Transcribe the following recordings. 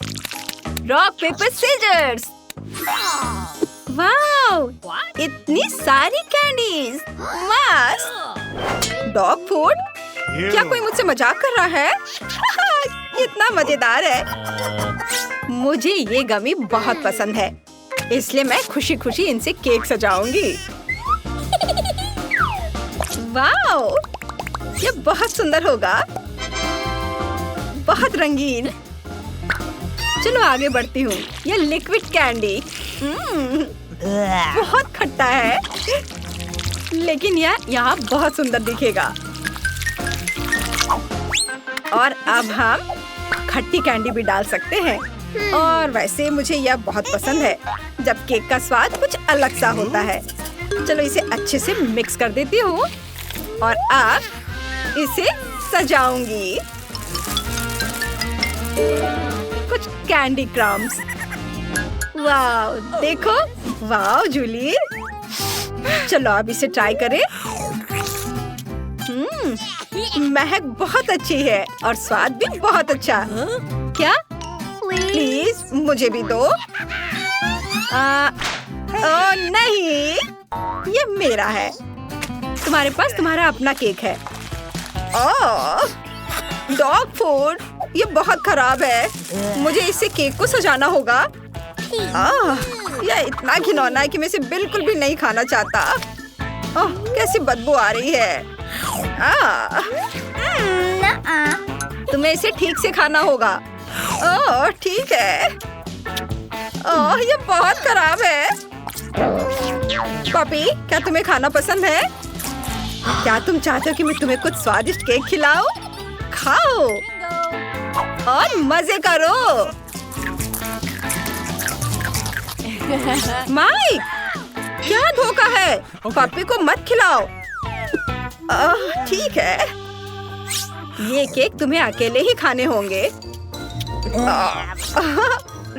Rock paper seizures. Wow, इतनी सारी candies. मस्त। Dog food? क्या कोई मुझसे मजाक कर रहा है? कितना मजेदार है। मुझे ये गमी बहुत पसंद है, इसलिए मैं खुशी खुशी इनसे केक सजाऊंगी। वाओ, ये बहुत सुंदर होगा, बहुत रंगीन। चलो आगे बढ़ती हूँ। ये लिक्विड कैंडी बहुत खट्टा है, लेकिन यह यहाँ बहुत सुंदर दिखेगा। और अब हम खट्टी कैंडी भी डाल सकते हैं। और वैसे मुझे यह बहुत पसंद है जब केक का स्वाद कुछ अलग सा होता है। चलो इसे अच्छे से मिक्स कर देती हूँ और अब इसे सजाऊंगी। कुछ कैंडी क्रम्स। वाओ, देखो। वाओ जूली, चलो अब इसे ट्राई करें। महक बहुत अच्छी है और स्वाद भी बहुत अच्छा। क्या? प्लीज मुझे भी दो। ओह नहीं, ये मेरा है। तुम्हारे पास तुम्हारा अपना केक है। ओह, डॉग फूड, ये बहुत खराब है। मुझे इससे केक को सजाना होगा। यह इतना घिनौना है कि मैं इसे बिल्कुल भी नहीं खाना चाहता। ओह, कैसी बदबू आ रही है। तुम्हें इसे ठीक से खाना होगा। ओह ठीक है। ओह, ये बहुत खराब है। पपी, क्या तुम्हें खाना पसंद है? क्या तुम चाहते हो कि मैं तुम्हें कुछ स्वादिष्ट केक खिलाऊं? खाओ और मजे करो। माइक, क्या धोखा है? पपी को मत खिलाओ। ठीक है, ये केक तुम्हें अकेले ही खाने होंगे।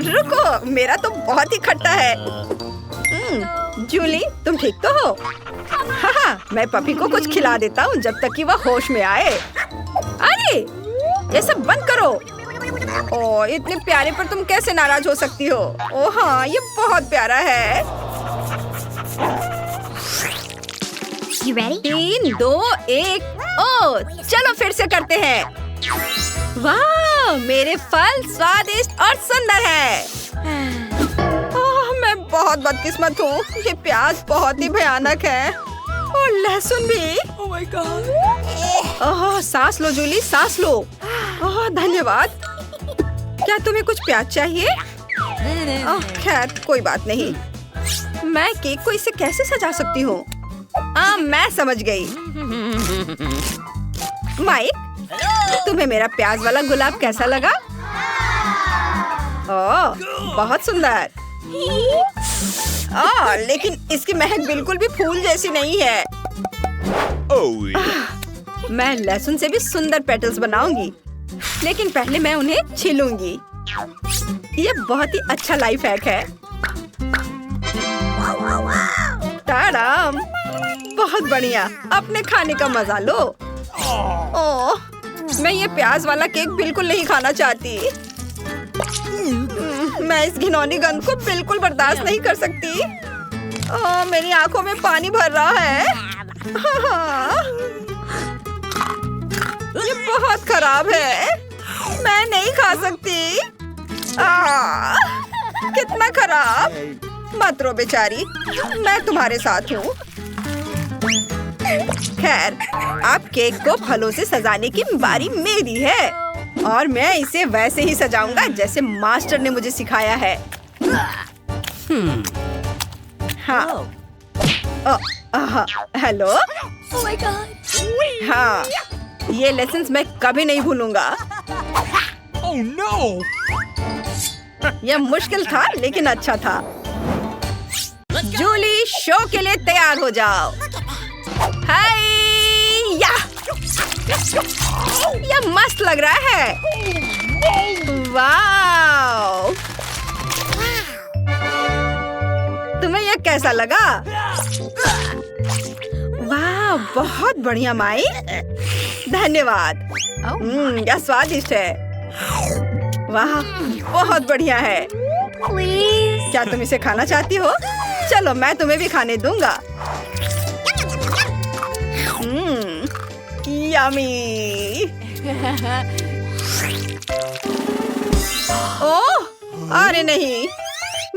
रुको, मेरा तो बहुत ही खट्टा है। जूली, तुम ठीक तो हो? हाँ, मैं पपी को कुछ खिला देता हूँ जब तक कि वह होश में आए। अरे, ये सब बंद करो। ओह, इतने प्यारे पर तुम कैसे नाराज हो सकती हो? ओह हाँ, ये बहुत प्यारा है। You ready? 3, 2, 1। ओह, चलो फिर से करते हैं। वाह, मेरे फल स्वादिष्ट और सुंदर है। ओह, मैं बहुत बदकिस्मत हूँ। ये प्याज बहुत ही भयानक है और लहसुन भी। Oh my God! ओह, सांस लो जूली, सांस लो। ओह, धन्यवाद। क्या तुम्हें कुछ प्याज चाहिए? ओह, खैर कोई बात नहीं। मैं केक को इससे कैसे सजा सकती हूँ? मैं समझ गई। माइक, तुम्हें मेरा प्याज वाला गुलाब कैसा लगा? ओह, बहुत सुंदर। लेकिन इसकी महक बिल्कुल भी फूल जैसी नहीं है। मैं लहसुन से भी सुंदर पेटल्स बनाऊंगी, लेकिन पहले मैं उन्हें छीलूंगी। ये बहुत ही अच्छा लाइफ हैक है। ताराम, बहुत बढ़िया। अपने खाने का मजा लो। ओह, मैं ये प्याज वाला केक बिल्कुल नहीं खाना चाहती। मैं इस घिनौनी गंध को बिल्कुल बर्दाश्त नहीं कर सकती। ओह, मेरी आंखों में पानी भर रहा है। ये बहुत खराब है। मैं नहीं खा सकती। कितना खराब। मत रो बेचारी, मैं तुम्हारे साथ हूँ। खैर, अब केक को फलों से सजाने की बारी मेरी है और मैं इसे वैसे ही सजाऊंगा जैसे मास्टर ने मुझे सिखाया है। हाँ। हेलो। Oh my God! हाँ, ये लेसन्स मैं कभी नहीं भूलूंगा। Oh no! यह मुश्किल था लेकिन अच्छा था। जूली, शो के लिए तैयार हो जाओ। हाय या! यह मस्त लग रहा है। वाव! तुम्हें यह कैसा लगा? वाह, बहुत बढ़िया माई। धन्यवाद। यह स्वादिष्ट है। वाह, बहुत बढ़िया है। Please. क्या तुम इसे खाना चाहती हो? चलो मैं तुम्हें भी खाने दूंगा। यम्मी। ओह, अरे नहीं,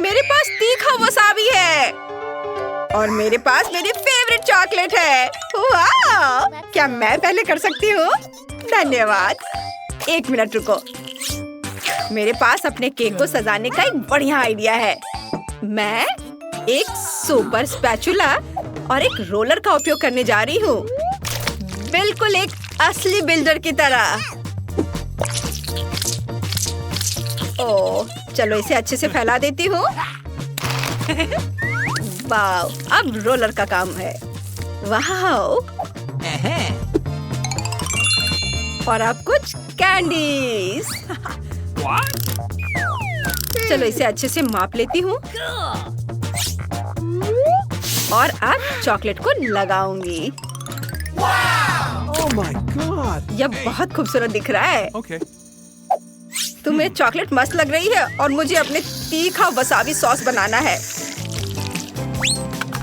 मेरे पास तीखा वसाबी है और मेरे पास मेरी फेवरेट चॉकलेट है। वाह, क्या मैं पहले कर सकती हूँ? धन्यवाद। एक मिनट रुको, मेरे पास अपने केक को सजाने का एक बढ़िया आइडिया है। मैं एक सुपर स्पैचुला और एक रोलर का उपयोग करने जा रही हूँ, बिल्कुल एक असली बिल्डर की तरह। ओह, चलो इसे अच्छे से फैला देती हूँ। वाओ, अब रोलर का काम है। वाओ, और अब कुछ कैंडीज। What? चलो इसे अच्छे से माप लेती हूँ और अब चॉकलेट को लगाऊंगी। Oh my god. यह बहुत खूबसूरत दिख रहा है। Okay. तुम्हें चॉकलेट मस्त लग रही है और मुझे अपने तीखा वसाबी सॉस बनाना है।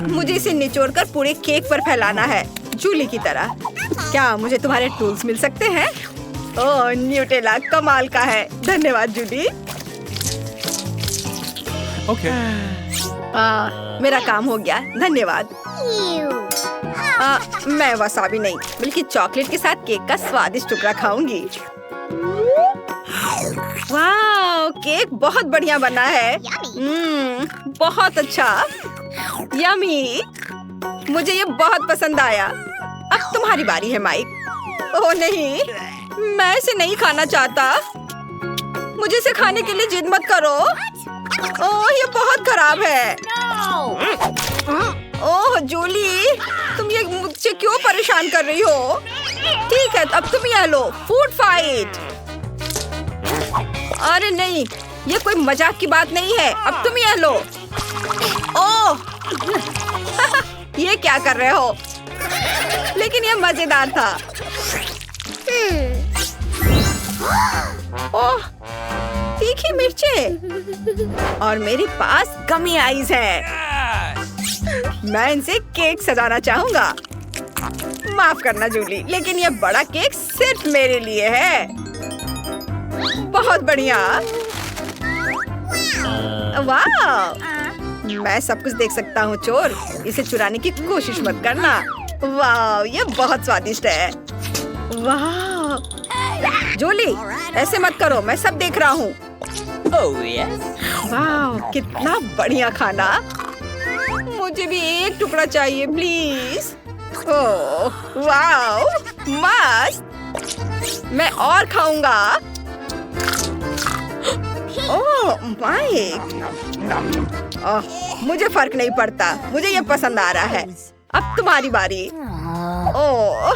मुझे इसे निचोड़कर पूरे केक पर फैलाना है, जूली की तरह। क्या मुझे तुम्हारे टूल्स मिल सकते हैं? ओह, न्यूटेला कमाल का है। धन्यवाद जूली। Okay. मेरा काम हो गया, धन्यवाद। Ew. मैं वसाबी नहीं, बल्कि चॉकलेट के साथ केक का स्वादिष्ट टुकड़ा खाऊंगी। वाह, केक बहुत बढ़िया बना है। बहुत अच्छा, यम्मी। मुझे ये बहुत पसंद आया। अब तुम्हारी बारी है माइक। ओह नहीं, मैं इसे नहीं खाना चाहता। मुझे इसे खाने के लिए जिद मत करो। ओह, ये बहुत खराब है। ओह जूली, तुम ये मुझसे क्यों परेशान कर रही हो? ठीक है, अब तुम यह लो, फूड फाइट। अरे नहीं, ये कोई मजाक की बात नहीं है। अब तुम यह लो। ओह, ये क्या कर रहे हो? लेकिन ये मजेदार था। ओह, तीखी मिर्चें और मेरे पास गमी आइज है। मैं इनसे केक सजाना चाहूंगा। माफ करना जूली, लेकिन ये बड़ा केक सिर्फ मेरे लिए है। बहुत बढ़िया। वाह, मैं सब कुछ देख सकता हूँ चोर। इसे चुराने की कोशिश मत करना। वाह, ये बहुत स्वादिष्ट है। वाह जूली, ऐसे मत करो, मैं सब देख रहा हूँ। Oh yes. वाह, कितना बढ़िया खाना। मुझे भी एक टुकड़ा चाहिए प्लीज। ओह वाह, मस्त। मैं और खाऊंगा। ओह माइक, मुझे फर्क नहीं पड़ता, मुझे ये पसंद आ रहा है। अब तुम्हारी बारी। ओह,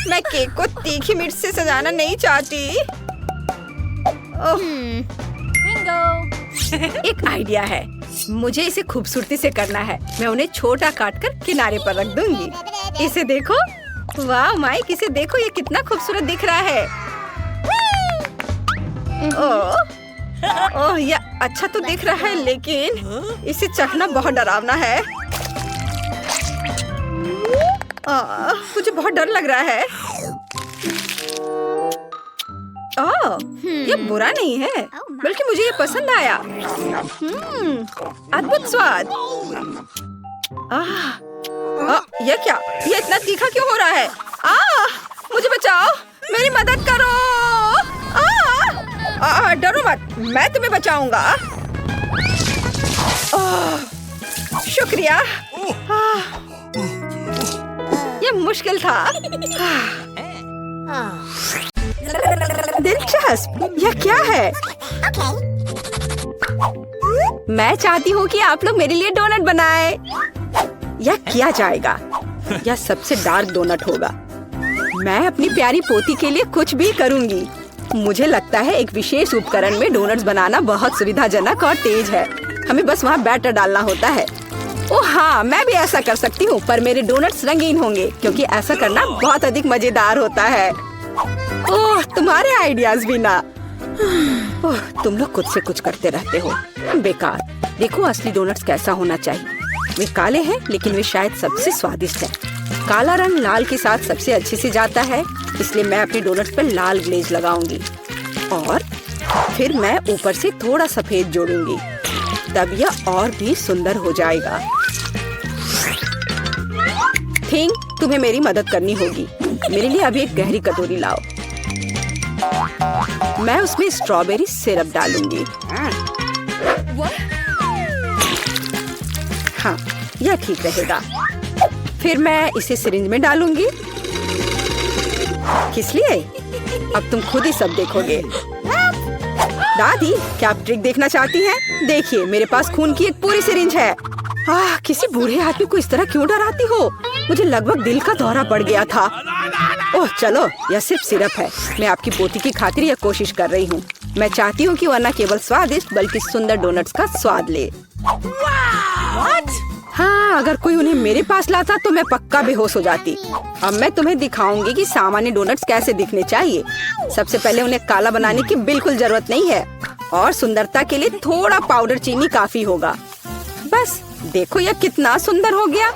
मैं केक को तीखी मिर्च से सजाना नहीं चाहती। ओह, एक आइडिया है। मुझे इसे खूबसूरती से करना है। मैं उन्हें छोटा काटकर किनारे पर रख दूंगी। इसे देखो। वाह माइक, इसे देखो, ये कितना खूबसूरत दिख रहा है। ओह, ये अच्छा तो दिख रहा है, लेकिन इसे चखना बहुत डरावना है। मुझे बहुत डर लग रहा है। ओह, ये बुरा नहीं है, बल्कि मुझे ये पसंद आया। अद्भुत स्वाद। ये क्या? ये इतना तीखा क्यों हो रहा है? मुझे बचाओ, मेरी मदद करो। डरो मत, मैं तुम्हें बचाऊंगा। शुक्रिया। ये मुश्किल था। दिलचस्प, यह क्या है? मैं चाहती हूँ कि आप लोग मेरे लिए डोनट बनाएं। यह किया जाएगा। यह सबसे डार्क डोनट होगा। मैं अपनी प्यारी पोती के लिए कुछ भी करूँगी। मुझे लगता है एक विशेष उपकरण में डोनट्स बनाना बहुत सुविधाजनक और तेज है। हमें बस वहाँ बैटर डालना होता है। ओह हाँ, मैं भी ऐसा कर सकती हूँ, पर मेरे डोनट्स रंगीन होंगे क्योंकि ऐसा करना बहुत अधिक मजेदार होता है। ओह, तुम्हारे आइडियाज भी ना। ओह, तुम लोग खुद से कुछ करते रहते हो, बेकार। देखो असली डोनट्स कैसा होना चाहिए। वे काले हैं लेकिन वे शायद सबसे स्वादिष्ट हैं। काला रंग लाल के साथ सबसे अच्छे से जाता है, इसलिए मैं अपने डोनट्स पर लाल ग्लेज लगाऊंगी और फिर मैं ऊपर से थोड़ा सफेद जोड़ूंगी, तब यह और भी सुंदर हो जाएगा। थिंग, तुम्हें मेरी मदद करनी होगी। मेरे लिए अभी एक गहरी कटोरी लाओ। मैं उसमें स्ट्रॉबेरी सिरप डालूंगी। हाँ, यह ठीक रहेगा। फिर मैं इसे सिरिंज में डालूंगी। किस लिए? अब तुम खुद ही सब देखोगे। दादी, क्या आप ट्रिक देखना चाहती हैं? देखिए, मेरे पास खून की एक पूरी सिरिंज है। किसी बूढ़े आदमी को इस तरह क्यों डराती हो? मुझे लगभग दिल का दौरा पड़ गया था। ओह चलो, यह सिर्फ सिरप है। मैं आपकी पोती की खातिर यह कोशिश कर रही हूँ। मैं चाहती हूँ कि वह न केवल स्वादिष्ट बल्कि सुंदर डोनट्स का स्वाद ले। हाँ, अगर कोई उन्हें मेरे पास लाता तो मैं पक्का बेहोश हो जाती। अब मैं तुम्हें दिखाऊंगी कि सामान्य डोनट्स कैसे दिखने चाहिए। सबसे पहले उन्हें काला बनाने की बिल्कुल जरूरत नहीं है और सुंदरता के लिए थोड़ा पाउडर चीनी काफी होगा। बस देखो यह कितना सुंदर हो गया।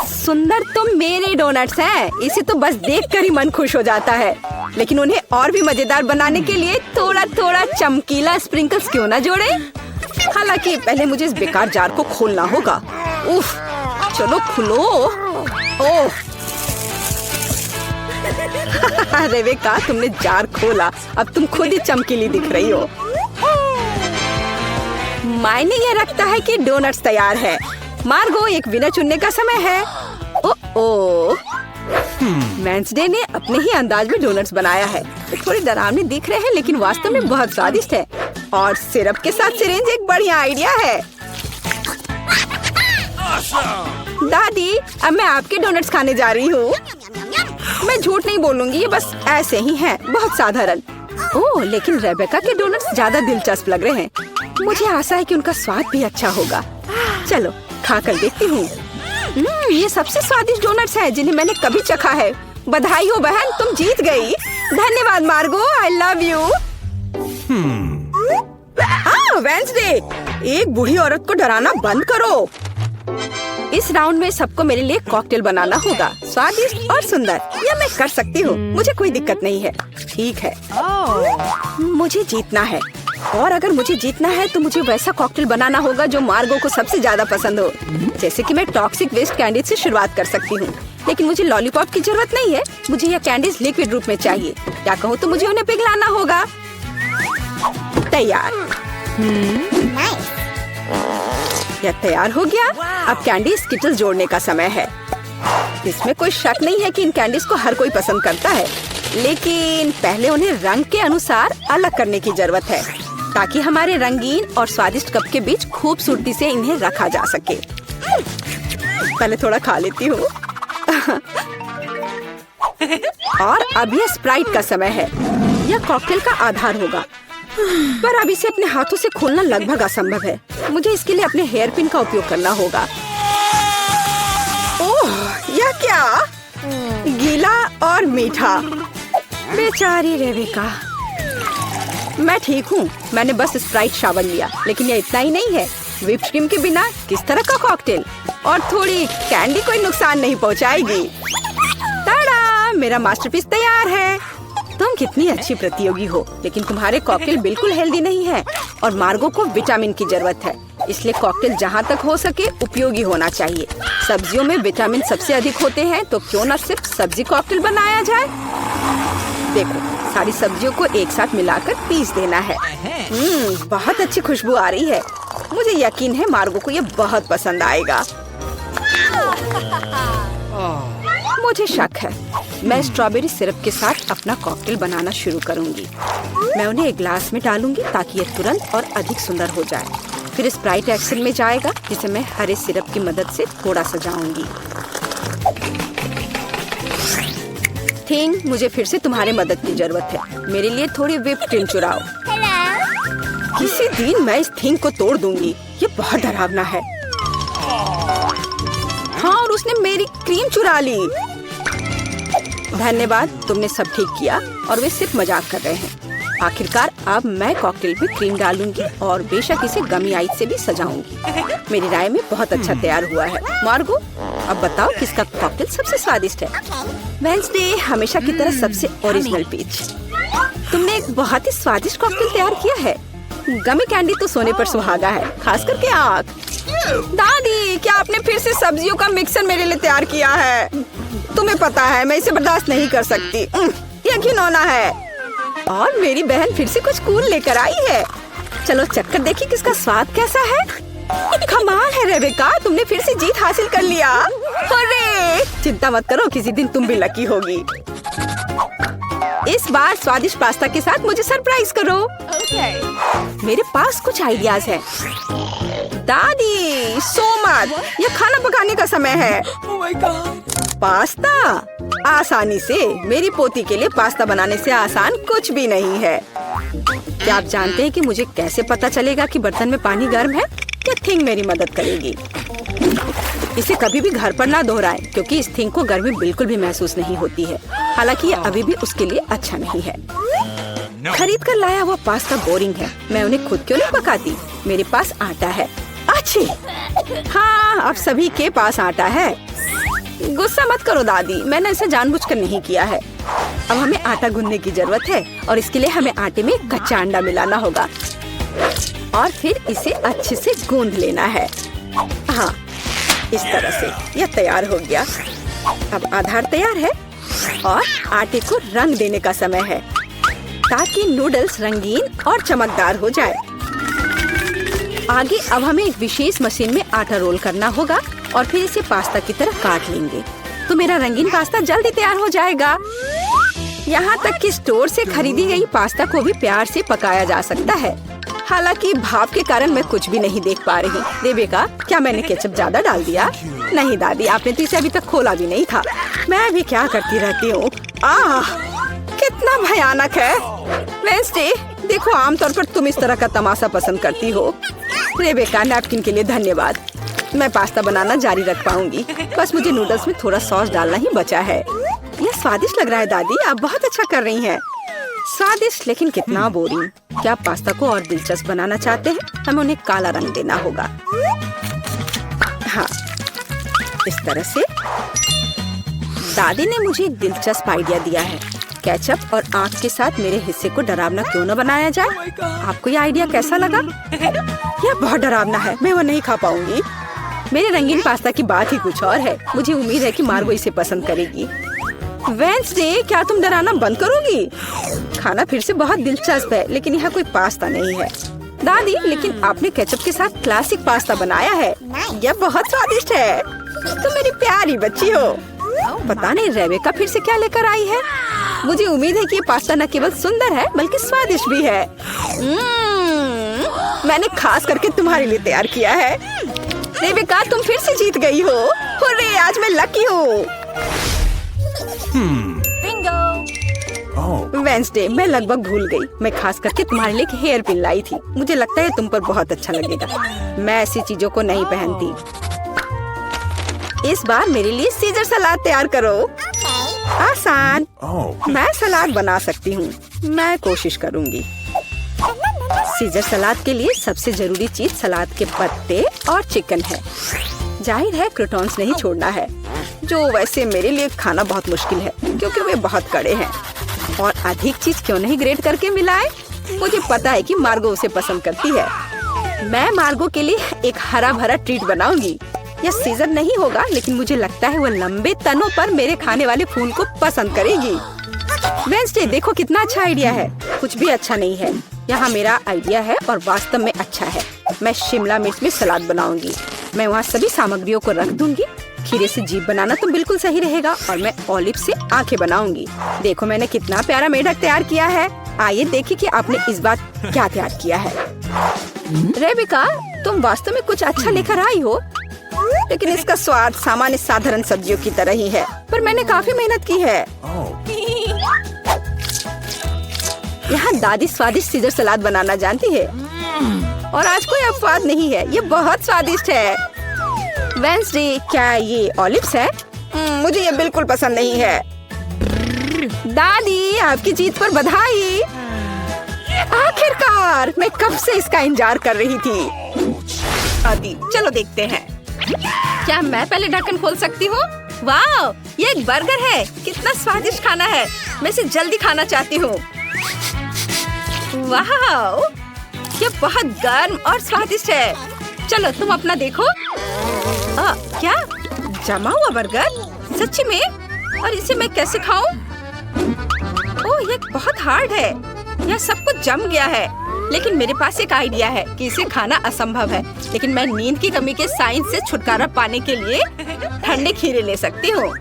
सुंदर तो मेरे डोनट्स हैं, इसे तो बस देखकर ही मन खुश हो जाता है। लेकिन उन्हें और भी मजेदार बनाने के लिए थोड़ा थोड़ा चमकीला स्प्रिंकल्स क्यों ना जोड़े? हालांकि पहले मुझे इस बेकार जार को खोलना होगा। उफ, चलो खुलो। ओह रेवेका, तुमने जार खोला। अब तुम खुद ही चमकीली दिख रही हो। मायने यह रखता है कि डोनट्स तैयार है। मार्गो, एक विनर चुनने का समय है। वेंसडे ने अपने ही अंदाज में डोनट्स बनाया है। थोड़े डरावने दिख रहे हैं लेकिन वास्तव में बहुत स्वादिष्ट है। और सिरप के साथ सिरिंज एक बढ़िया आइडिया है। दादी, अब मैं आपके डोनट्स खाने जा रही हूँ। मैं झूठ नहीं बोलूंगी, ये बस ऐसे ही हैं, बहुत साधारण। ओह, लेकिन रेबेका के डोनट्स ज्यादा दिलचस्प लग रहे हैं। मुझे आशा है कि उनका स्वाद भी अच्छा होगा। चलो खाकर देखती हूँ। ये सबसे स्वादिष्ट डोनट्स हैं जिन्हें मैंने कभी चखा है। बधाई हो बहन, तुम जीत गई। धन्यवाद मार्गो, आई लव यू। वेंसडे, एक बूढ़ी औरत को डराना बंद करो। इस राउंड में सबको मेरे लिए कॉकटेल बनाना होगा, स्वादिष्ट और सुंदर। यह मैं कर सकती हूँ, मुझे कोई दिक्कत नहीं है। ठीक है, मुझे जीतना है और अगर मुझे जीतना है तो मुझे वैसा कॉकटेल बनाना होगा जो मार्गो को सबसे ज्यादा पसंद हो। जैसे कि मैं टॉक्सिक वेस्ट कैंडीज से शुरुआत कर सकती हूँ, लेकिन मुझे लॉलीपॉप की जरूरत नहीं है। मुझे यह कैंडीज लिक्विड रूप में चाहिए। क्या कहूँ तो मुझे उन्हें पिघलाना होगा। तैयार। यह तैयार हो गया। अब कैंडी स्किटल्स जोड़ने का समय है। इसमें कोई शक नहीं है कि इन कैंडीज को हर कोई पसंद करता है, लेकिन पहले उन्हें रंग के अनुसार अलग करने की जरूरत है ताकि हमारे रंगीन और स्वादिष्ट कप के बीच खूबसूरती से इन्हें रखा जा सके। पहले थोड़ा खा लेती हूँ। और अब यह स्प्राइट का समय है। यह कॉकटेल का आधार होगा, पर अब इसे अपने हाथों से खोलना लगभग असंभव है। मुझे इसके लिए अपने हेयर पिन का उपयोग करना होगा। ओह, यह क्या? गीला और मीठा। बेचारी रेवेका। मैं ठीक हूँ, मैंने बस स्प्राइट शावर लिया, लेकिन यह इतना ही नहीं है। व्हिप्ड क्रीम के बिना किस तरह का कॉकटेल? और थोड़ी कैंडी कोई नुकसान नहीं पहुँचाएगी। ताड़ा, मेरा मास्टरपीस तैयार है। तुम कितनी अच्छी प्रतियोगी हो, लेकिन तुम्हारे कॉकटेल बिल्कुल हेल्दी नहीं है और मार्गो को विटामिन की जरूरत है। इसलिए कॉकटेल जहाँ तक हो सके उपयोगी होना चाहिए। सब्जियों में विटामिन सबसे अधिक होते हैं, तो क्यों न सिर्फ सब्जी कॉकटेल बनाया जाए। देखो, सारी सब्जियों को एक साथ मिलाकर पीस देना है। बहुत अच्छी खुशबू आ रही है। मुझे यकीन है मार्गो को ये बहुत पसंद आएगा। मुझे शक है। मैं स्ट्रॉबेरी सिरप के साथ अपना कॉकटेल बनाना शुरू करूंगी। मैं उन्हें एक ग्लास में डालूंगी ताकि यह तुरंत और अधिक सुंदर हो जाए। फिर स्प्राइट एक्शन में जाएगा, जिसे मैं हरे सिरप की मदद से थोड़ा सजाऊंगी। थिंग, मुझे फिर से तुम्हारी मदद की जरूरत है। मेरे लिए थोड़ी व्हिप्ड क्रीम चुराओ। किसी दिन मैं इस थिंग को तोड़ दूंगी। ये बहुत डरावना है। हाँ, और उसने मेरी क्रीम चुरा ली। धन्यवाद, तुमने सब ठीक किया। और वे सिर्फ मजाक कर रहे हैं। आखिरकार अब मैं कॉकटेल पे क्रीम डालूंगी और बेशक इसे गमी आइस से भी सजाऊंगी। मेरी राय में बहुत अच्छा तैयार हुआ है। मार्गो, अब बताओ किसका कॉकटेल सबसे स्वादिष्ट है? वेंसडे हमेशा की तरह सबसे ओरिजिनल पीच। तुमने एक बहुत ही स्वादिष्ट कॉकटेल तैयार किया है। गमी कैंडी तो सोने पर सुहागा है, खास करके आँख। दादी, क्या आपने फिर से सब्जियों का मिक्सर मेरे लिए तैयार किया है? तुम्हें पता है मैं इसे बर्दाश्त नहीं कर सकती। ये घिनौना है। और मेरी बहन फिर से कुछ कूल लेकर आई है। चलो चक्कर देखिए किसका स्वाद कैसा है। कमाल है रेबेका, तुमने फिर से जीत हासिल कर लिया। अरे चिंता मत करो, किसी दिन तुम भी लकी होगी। इस बार स्वादिष्ट पास्ता के साथ मुझे सरप्राइज करो। मेरे पास कुछ आइडियाज है। दादी, सो मत, ये खाना पकाने का समय है। Oh my God. पास्ता आसानी से। मेरी पोती के लिए पास्ता बनाने से आसान कुछ भी नहीं है। क्या आप जानते हैं कि मुझे कैसे पता चलेगा कि बर्तन में पानी गर्म है? ये थिंग मेरी मदद करेगी। इसे कभी भी घर पर ना दोहराएं, क्योंकि इस थिंग को गर्मी बिल्कुल भी महसूस नहीं होती है। हालांकि ये अभी भी उसके लिए अच्छा नहीं है। खरीद कर लाया हुआ पास्ता बोरिंग है। मैं उन्हें खुद क्यों नहीं पकाती? मेरे पास आटा है। अच्छी, हाँ, अब सभी के पास आटा है। गुस्सा मत करो दादी, मैंने इसे जानबूझकर नहीं किया है। अब हमें आटा गूंदने की जरूरत है और इसके लिए हमें आटे में कच्चा अंडा मिलाना होगा और फिर इसे अच्छे से गूंद लेना है। हाँ, इस तरह से यह तैयार हो गया। अब आधार तैयार है और आटे को रंग देने का समय है ताकि नूडल्स रंगीन और चमकदार हो जाए। आगे अब हमें एक विशेष मशीन में आटा रोल करना होगा और फिर इसे पास्ता की तरह काट लेंगे तो मेरा रंगीन पास्ता जल्दी तैयार हो जाएगा। यहाँ तक कि स्टोर से खरीदी गई पास्ता को भी प्यार से पकाया जा सकता है। हालांकि भाप के कारण मैं कुछ भी नहीं देख पा रही। रेबेका, क्या मैंने केचप ज्यादा डाल दिया? नहीं दादी, आपने तो इसे अभी तक खोला भी नहीं था। मैं भी क्या करती रहती हूँ। कितना भयानक है। वेंसडे, देखो आमतौर पर तुम इस तरह का तमाशा पसंद करती हो। रेबेका, नैपकिन के लिए धन्यवाद। मैं पास्ता बनाना जारी रख पाऊंगी। बस मुझे नूडल्स में थोड़ा सॉस डालना ही बचा है। यह स्वादिष्ट लग रहा है दादी, आप बहुत अच्छा कर रही हैं। स्वादिष्ट लेकिन कितना बोरिंग। क्या आप पास्ता को और दिलचस्प बनाना चाहते हैं? हमें उन्हें काला रंग देना होगा। हाँ, इस तरह से। दादी ने मुझे एक दिलचस्प आइडिया दिया है। केचप और आँख के साथ मेरे हिस्से को डरावना क्यों न बनाया जाए? आपको ये आइडिया कैसा लगा? यह बहुत डरावना है, मैं वो नहीं खा पाऊंगी। मेरे रंगीन पास्ता की बात ही कुछ और है। मुझे उम्मीद है कि मार्गो इसे पसंद करेगी। वेंसडे, क्या तुम डराना बंद करोगी? खाना फिर से बहुत दिलचस्प है, लेकिन यहाँ कोई पास्ता नहीं है। दादी, लेकिन आपने केचप के साथ क्लासिक पास्ता बनाया है। यह बहुत स्वादिष्ट है। तुम मेरी प्यारी बच्ची हो। पता नहीं रेबेका फिर से क्या लेकर आई है। मुझे उम्मीद है कि ये पास्ता न केवल सुंदर है बल्कि स्वादिष्ट भी है। मैंने खास करके तुम्हारे लिए तैयार किया है। रेबेका, तुम फिर से जीत गई हो। हुर्रे, आज मैं लकी हूँ। वेंसडे, मैं लगभग भूल गई। मैं खास करके तुम्हारे लिए एक हेयर पिन लाई थी। मुझे लगता है तुम पर बहुत अच्छा लगेगा। मैं ऐसी चीजों को नहीं पहनती। इस बार मेरे लिए सीजर सलाद तैयार करो। आसान। मैं सलाद बना सकती हूँ। मैं कोशिश करूँगी। सीजर सलाद के लिए सबसे जरूरी चीज सलाद के पत्ते और चिकन है। जाहिर है क्रूटॉन्स नहीं छोड़ना है, जो वैसे मेरे लिए खाना बहुत मुश्किल है क्योंकि वे बहुत कड़े हैं। और अधिक चीज क्यों नहीं ग्रेट करके मिलाए? मुझे पता है कि मार्गो उसे पसंद करती है। मैं मार्गो के लिए एक हरा भरा ट्रीट बनाऊंगी। यह सीजर नहीं होगा, लेकिन मुझे लगता है वो लंबे तनों पर मेरे खाने वाले फूल को पसंद करेगी। वेंसडे, देखो कितना अच्छा आइडिया है। कुछ भी अच्छा नहीं है। यहाँ मेरा आइडिया है और वास्तव में अच्छा है। मैं शिमला मिर्च में सलाद बनाऊंगी। मैं वहाँ सभी सामग्रियों को रख दूंगी। खीरे से जीभ बनाना तो बिल्कुल सही रहेगा और मैं ऑलिव से आंखें बनाऊंगी। देखो मैंने कितना प्यारा मेढक तैयार किया है। आइए देखिए कि आपने इस बार क्या तैयार किया है। रेबेका, तुम वास्तव में कुछ अच्छा लेकर आई हो, लेकिन इसका स्वाद सामान्य साधारण सब्जियों की तरह ही है। पर मैंने काफी मेहनत की है। यहाँ दादी स्वादिष्ट सीजर सलाद बनाना जानती है और आज कोई अपवाद नहीं है। ये बहुत स्वादिष्ट है। वेंसडे, क्या ये ऑलिव्स है? मुझे ये बिल्कुल पसंद नहीं है। दादी, आपकी जीत पर बधाई। आखिरकार, मैं कब से इसका इंतजार कर रही थी। आदि, चलो देखते हैं। क्या मैं पहले ढक्कन खोल सकती हूँ? वाह, ये एक बर्गर है। कितना स्वादिष्ट खाना है। मैं इसे जल्दी खाना चाहती हूँ। वाह, ये बहुत गर्म और स्वादिष्ट है। चलो तुम अपना देखो। क्या जमा हुआ बर्गर? सच्ची में? और इसे मैं कैसे खाऊं? ओह, ये बहुत हार्ड है। यह सब कुछ जम गया है। लेकिन मेरे पास एक आइडिया है कि इसे खाना असंभव है, लेकिन मैं नींद की कमी के साइंस से छुटकारा पाने के लिए ठंडे खीरे ले सकती हूँ।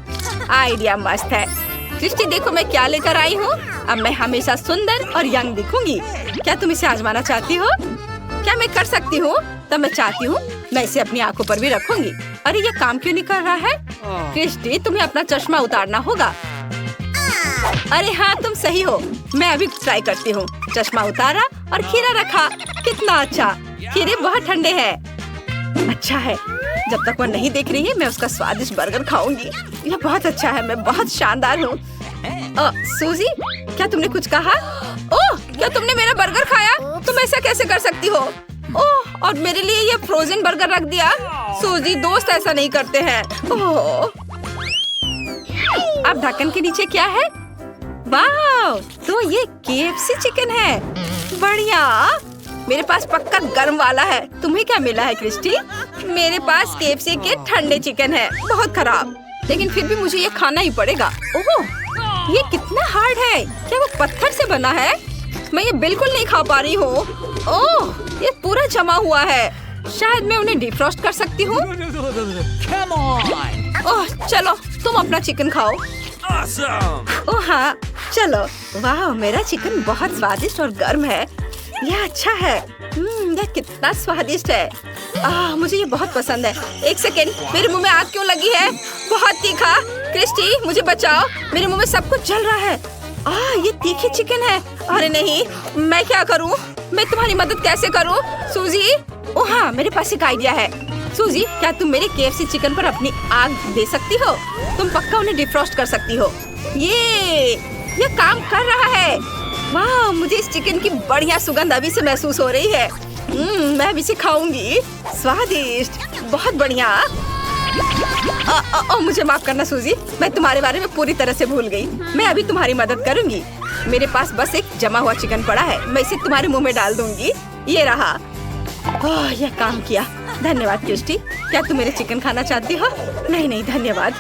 आइडिया मस्त है। क्रिस्टी, देखो मैं क्या लेकर आई हूँ। अब मैं हमेशा सुंदर और यंग दिखूंगी। क्या तुम इसे आजमाना चाहती हो? क्या मैं कर सकती हूँ? तब मैं चाहती हूँ मैं इसे अपनी आंखों पर भी रखूंगी। अरे ये काम क्यों नहीं कर रहा है? क्रिस्टी, तुम्हें अपना चश्मा उतारना होगा। अरे हाँ, तुम सही हो। मैं अभी ट्राई करती हूँ। चश्मा उतारा और खीरा रखा। कितना अच्छा। खीरे बहुत ठंडे हैं। अच्छा है, जब तक वो नहीं देख रही है मैं उसका स्वादिष्ट बर्गर खाऊंगी। यह बहुत अच्छा है। मैं बहुत शानदार हूँ। सूजी, क्या तुमने कुछ कहा? ओह, क्या तुमने मेरा बर्गर खाया? तुम ऐसा कैसे कर सकती हो? ओह, और मेरे लिए ये फ्रोजन बर्गर रख दिया। सूजी, दोस्त ऐसा नहीं करते हैं। ओह, अब ढक्कन के नीचे क्या है? वाह, तो ये KFC चिकन है। बढ़िया। मेरे पास पक्का गर्म वाला है। तुम्हें क्या मिला है क्रिस्टी? मेरे पास KFC के ठंडे चिकन है। बहुत खराब, लेकिन फिर भी मुझे ये खाना ही पड़ेगा। ओह, ये कितना हार्ड है। क्या वो पत्थर से बना है? मैं ये बिल्कुल नहीं खा पा रही हूँ। ओह, ये पूरा जमा हुआ है। शायद मैं उन्हें डिफ्रॉस्ट कर सकती हूँ। ओह, चलो तुम अपना चिकन खाओ। ओह हाँ, चलो। वाह, मेरा चिकन बहुत स्वादिष्ट और गर्म है। यह अच्छा है। यह कितना स्वादिष्ट है। मुझे ये बहुत पसंद है। एक सेकेंड, मेरे मुंह में आग क्यों लगी है? बहुत तीखा। क्रिस्टी, मुझे बचाओ। मेरे मुंह में सब कुछ जल रहा है। ये तीखी चिकन है। अरे नहीं, मैं क्या करूं? मैं तुम्हारी मदद कैसे करूं? सूजी, ओह हाँ, मेरे पास एक आइडिया है। सूजी, क्या तुम मेरे KFC चिकन पर अपनी आग दे सकती हो? तुम पक्का उन्हें डिफ्रॉस्ट कर सकती हो। ये काम कर रहा है। वाह, मुझे इस चिकन की बढ़िया सुगंध अभी से महसूस हो रही है। मैं अभी इसे खाऊंगी। स्वादिष्ट, बहुत बढ़िया। मुझे माफ करना सूजी, मैं तुम्हारे बारे में पूरी तरह से भूल गई। मैं अभी तुम्हारी मदद करूंगी। मेरे पास बस एक जमा हुआ चिकन पड़ा है। मैं इसे तुम्हारे मुंह में डाल दूंगी। ये रहा। यह काम किया। धन्यवाद क्रिस्टी। क्या तुम मेरे चिकन खाना चाहती हो? नहीं, धन्यवाद।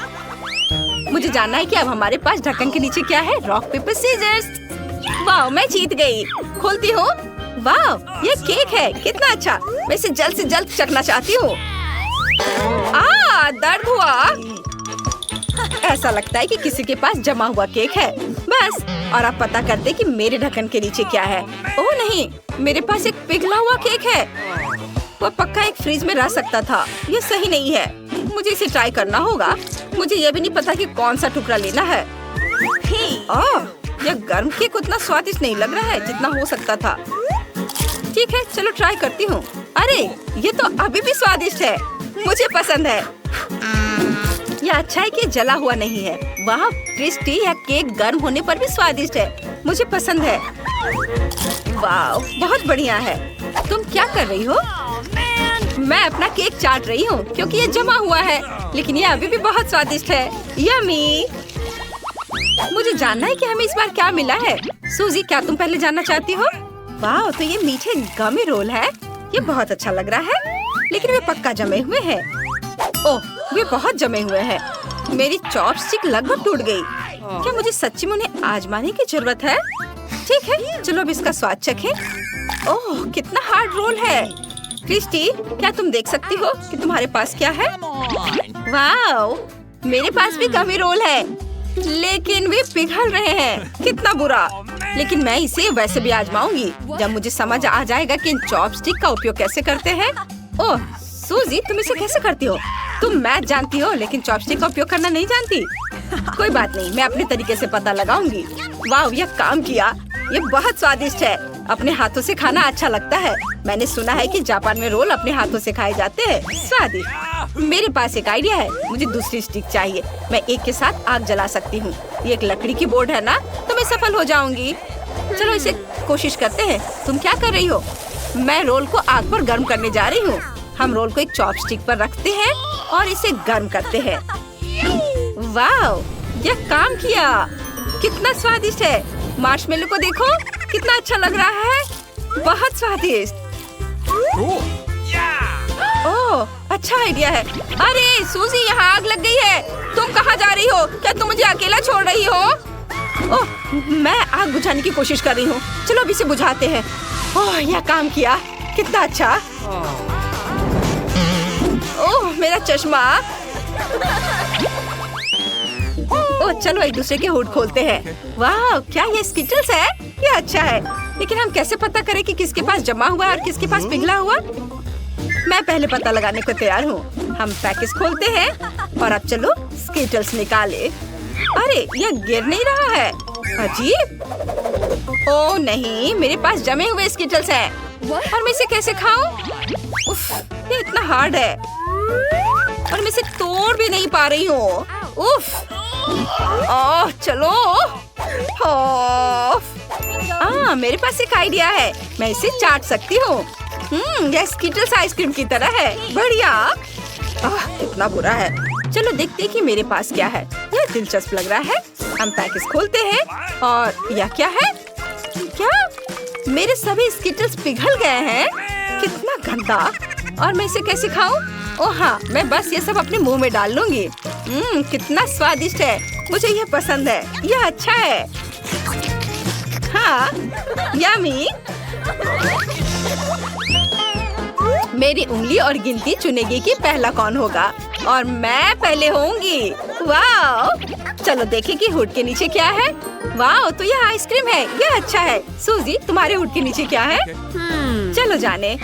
मुझे जानना है कि अब हमारे पास ढक्कन के नीचे क्या है। Rock paper scissors. वाह, मैं जीत गई। खोलती हूँ। वाह, ये केक है। कितना अच्छा। मैं इसे जल्द से जल्द चखना चाहती हूँ। दर्द हुआ। ऐसा लगता है कि किसी के पास जमा हुआ केक है। बस, और आप पता करते कि मेरे ढक्कन के नीचे क्या है। ओह नहीं, मेरे पास एक पिघला हुआ केक है। वो पक्का एक फ्रिज में रह सकता था। ये सही नहीं है। मुझे इसे ट्राई करना होगा। मुझे ये भी नहीं पता कि कौन सा टुकड़ा लेना है। यह गर्म केक उतना स्वादिष्ट नहीं लग रहा है जितना हो सकता था। ठीक है, चलो ट्राई करती हूँ। अरे, ये तो अभी भी स्वादिष्ट है। मुझे पसंद है। यह अच्छा है कि जला हुआ नहीं है। वाह क्रिस्टी, यह केक गर्म होने पर भी स्वादिष्ट है। मुझे पसंद है। वाह, बहुत बढ़िया है। तुम क्या कर रही हो? मैं अपना केक चाट रही हूँ क्योंकि ये जमा हुआ है, लेकिन ये अभी भी बहुत स्वादिष्ट है। यम्मी। मुझे जानना है कि हमें इस बार क्या मिला है। सूजी, क्या तुम पहले जानना चाहती हो? वाह, तो ये मीठे गमी रोल है। ये बहुत अच्छा लग रहा है, लेकिन वे पक्का जमे हुए हैं। ओह, वे बहुत जमे हुए हैं। मेरी चॉपस्टिक लगभग टूट गई। क्या मुझे सच्ची में उन्हें आजमाने की जरूरत है? ठीक है, चलो अब इसका स्वाद चखें। ओह, कितना हार्ड रोल है। क्रिस्टी, क्या तुम देख सकती हो कि तुम्हारे पास क्या है? वाह, मेरे पास भी गमी रोल है, लेकिन वे पिघल रहे हैं। कितना बुरा। लेकिन मैं इसे वैसे भी आजमाऊंगी जब मुझे समझ आ जाएगा कि इन चॉपस्टिक का उपयोग कैसे करते हैं। ओह सूजी, तुम इसे कैसे करती हो? तुम मैथ जानती हो लेकिन चॉपस्टिक का उपयोग करना नहीं जानती। कोई बात नहीं, मैं अपने तरीके से पता लगाऊंगी। वाह, यह काम किया। ये बहुत स्वादिष्ट है। अपने हाथों से खाना अच्छा लगता है। मैंने सुना है कि जापान में रोल अपने हाथों से खाए जाते हैं। स्वादिष्ट। मेरे पास एक आइडिया है। मुझे दूसरी स्टिक चाहिए। मैं एक के साथ आग जला सकती हूँ। ये एक लकड़ी की बोर्ड है ना, तो मैं सफल हो जाऊंगी। चलो इसे कोशिश करते हैं। तुम क्या कर रही हो? मैं रोल को आग पर गर्म करने जा रही हूँ। हम रोल को एक चॉपस्टिक पर रखते हैं और इसे गर्म करते हैं। वाह, यह काम किया। कितना स्वादिष्ट है। मार्शमेलो को देखो, कितना अच्छा लग रहा है। बहुत स्वादिष्ट। Cool. ओह, अच्छा आइडिया है। अरे सूजी, यहाँ आग लग गई है। तुम कहाँ जा रही हो? क्या तुम मुझे अकेला छोड़ रही हो? ओह, मैं आग बुझाने की कोशिश कर रही हूँ। चलो अब इसे बुझाते हैं। ओह, यह काम किया। कितना अच्छा। ओह, मेरा चश्मा। ओह, चलो एक दूसरे के हुड खोलते हैं। वाह, क्या ये स्किटल्स है? ये अच्छा है, लेकिन हम कैसे पता करें कि किसके पास जमा हुआ है और किसके पास पिघला हुआ? मैं पहले पता लगाने को तैयार हूँ। हम पैकेज खोलते हैं और अब चलो स्किटल्स निकाले। अरे, यह गिर नहीं रहा है। अजीब। ओह नहीं, मेरे पास जमे हुए स्किटल्स हैं और मैं इसे कैसे खाऊं? उफ, ये इतना हार्ड है और मैं इसे तोड़ भी नहीं पा रही हूँ। उफ। ओह, चलो। मेरे पास एक आइडिया है। मैं इसे चाट सकती हूँ। यह स्किटल्स आइसक्रीम की तरह है। बढ़िया। इतना बुरा है। चलो देखते हैं कि मेरे पास क्या है। यह दिलचस्प लग रहा है। हम पैकेज खोलते हैं और यह क्या है? क्या मेरे सभी स्किटल्स पिघल गए हैं? कितना गंदा। और मैं इसे कैसे खाऊं? ओह हाँ, मैं बस ये सब अपने मुंह में डाल लूंगी। कितना स्वादिष्ट है। मुझे यह पसंद है। यह अच्छा है। हाँ, यम्मी। मेरी उंगली और गिनती चुनेगी कि पहला कौन होगा और मैं पहले होंगी। वाह, चलो देखें कि हुड के नीचे क्या है। वाह, तो यह आइसक्रीम है। यह अच्छा है। सूजी, तुम्हारे हुड के नीचे क्या है? चलो जाने।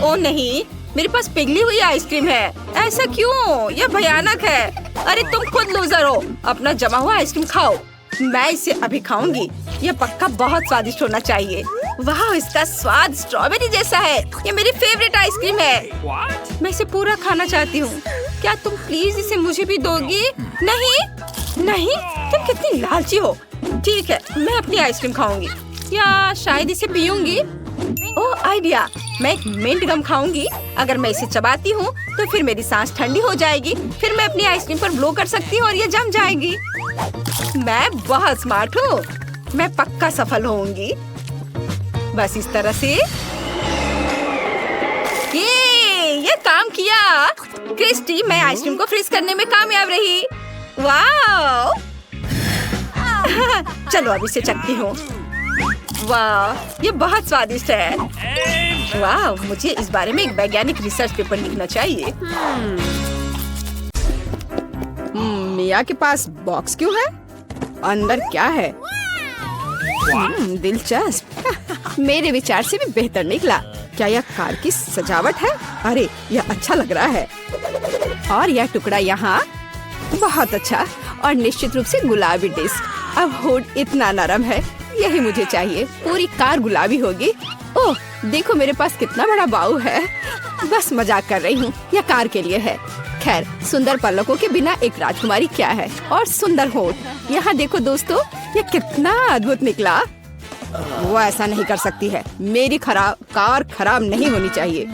ओ नहीं, मेरे पास पिघली हुई आइसक्रीम है। ऐसा क्यों? यह भयानक है। अरे तुम खुद लूजर हो। अपना जमा हुआ आइसक्रीम खाओ। मैं इसे अभी खाऊंगी। यह पक्का बहुत स्वादिष्ट होना चाहिए। वाह, इसका स्वाद स्ट्रॉबेरी जैसा है। ये मेरी फेवरेट आइसक्रीम है। What? मैं इसे पूरा खाना चाहती हूँ। क्या तुम प्लीज इसे मुझे भी दोगी? नहीं नहीं, तुम कितनी लालची हो। ठीक है, मैं अपनी आइसक्रीम खाऊंगी या शायद इसे पीऊंगी। ओह आइडिया, मैं एक मिंट गम खाऊंगी। अगर मैं इसे चबाती हूँ तो फिर मेरी सांस ठंडी हो जाएगी। फिर मैं अपनी आइसक्रीम पर ब्लो कर सकती हूँ और ये जम जाएगी। मैं बहुत स्मार्ट हूँ। मैं पक्का सफल होऊंगी। बस इस तरह से। ये काम किया। क्रिस्टी, मैं आइसक्रीम को फ्रीज करने में कामयाब रही। वाह। चलो अब इसे चखती हूँ। वाह, ये बहुत स्वादिष्ट है। वाह, मुझे इस बारे में एक वैज्ञानिक रिसर्च पेपर लिखना चाहिए। मिया के पास बॉक्स क्यों है? अंदर क्या है? दिलचस्प। मेरे विचार से भी बेहतर निकला। क्या यह कार की सजावट है? अरे, यह अच्छा लग रहा है। और यह टुकड़ा यहाँ बहुत अच्छा और निश्चित रूप से गुलाबी डिस्क। अब हुड इतना नरम है। यही मुझे चाहिए। पूरी कार गुलाबी होगी। ओह देखो, मेरे पास कितना बड़ा बाऊ है। बस मजाक कर रही हूँ। यह कार के लिए है। खैर, सुंदर पलकों के बिना एक राजकुमारी क्या है? और सुंदर होठ। यहाँ देखो दोस्तों, यह कितना अद्भुत निकला। वो ऐसा नहीं कर सकती है। मेरी कार खराब नहीं होनी चाहिए।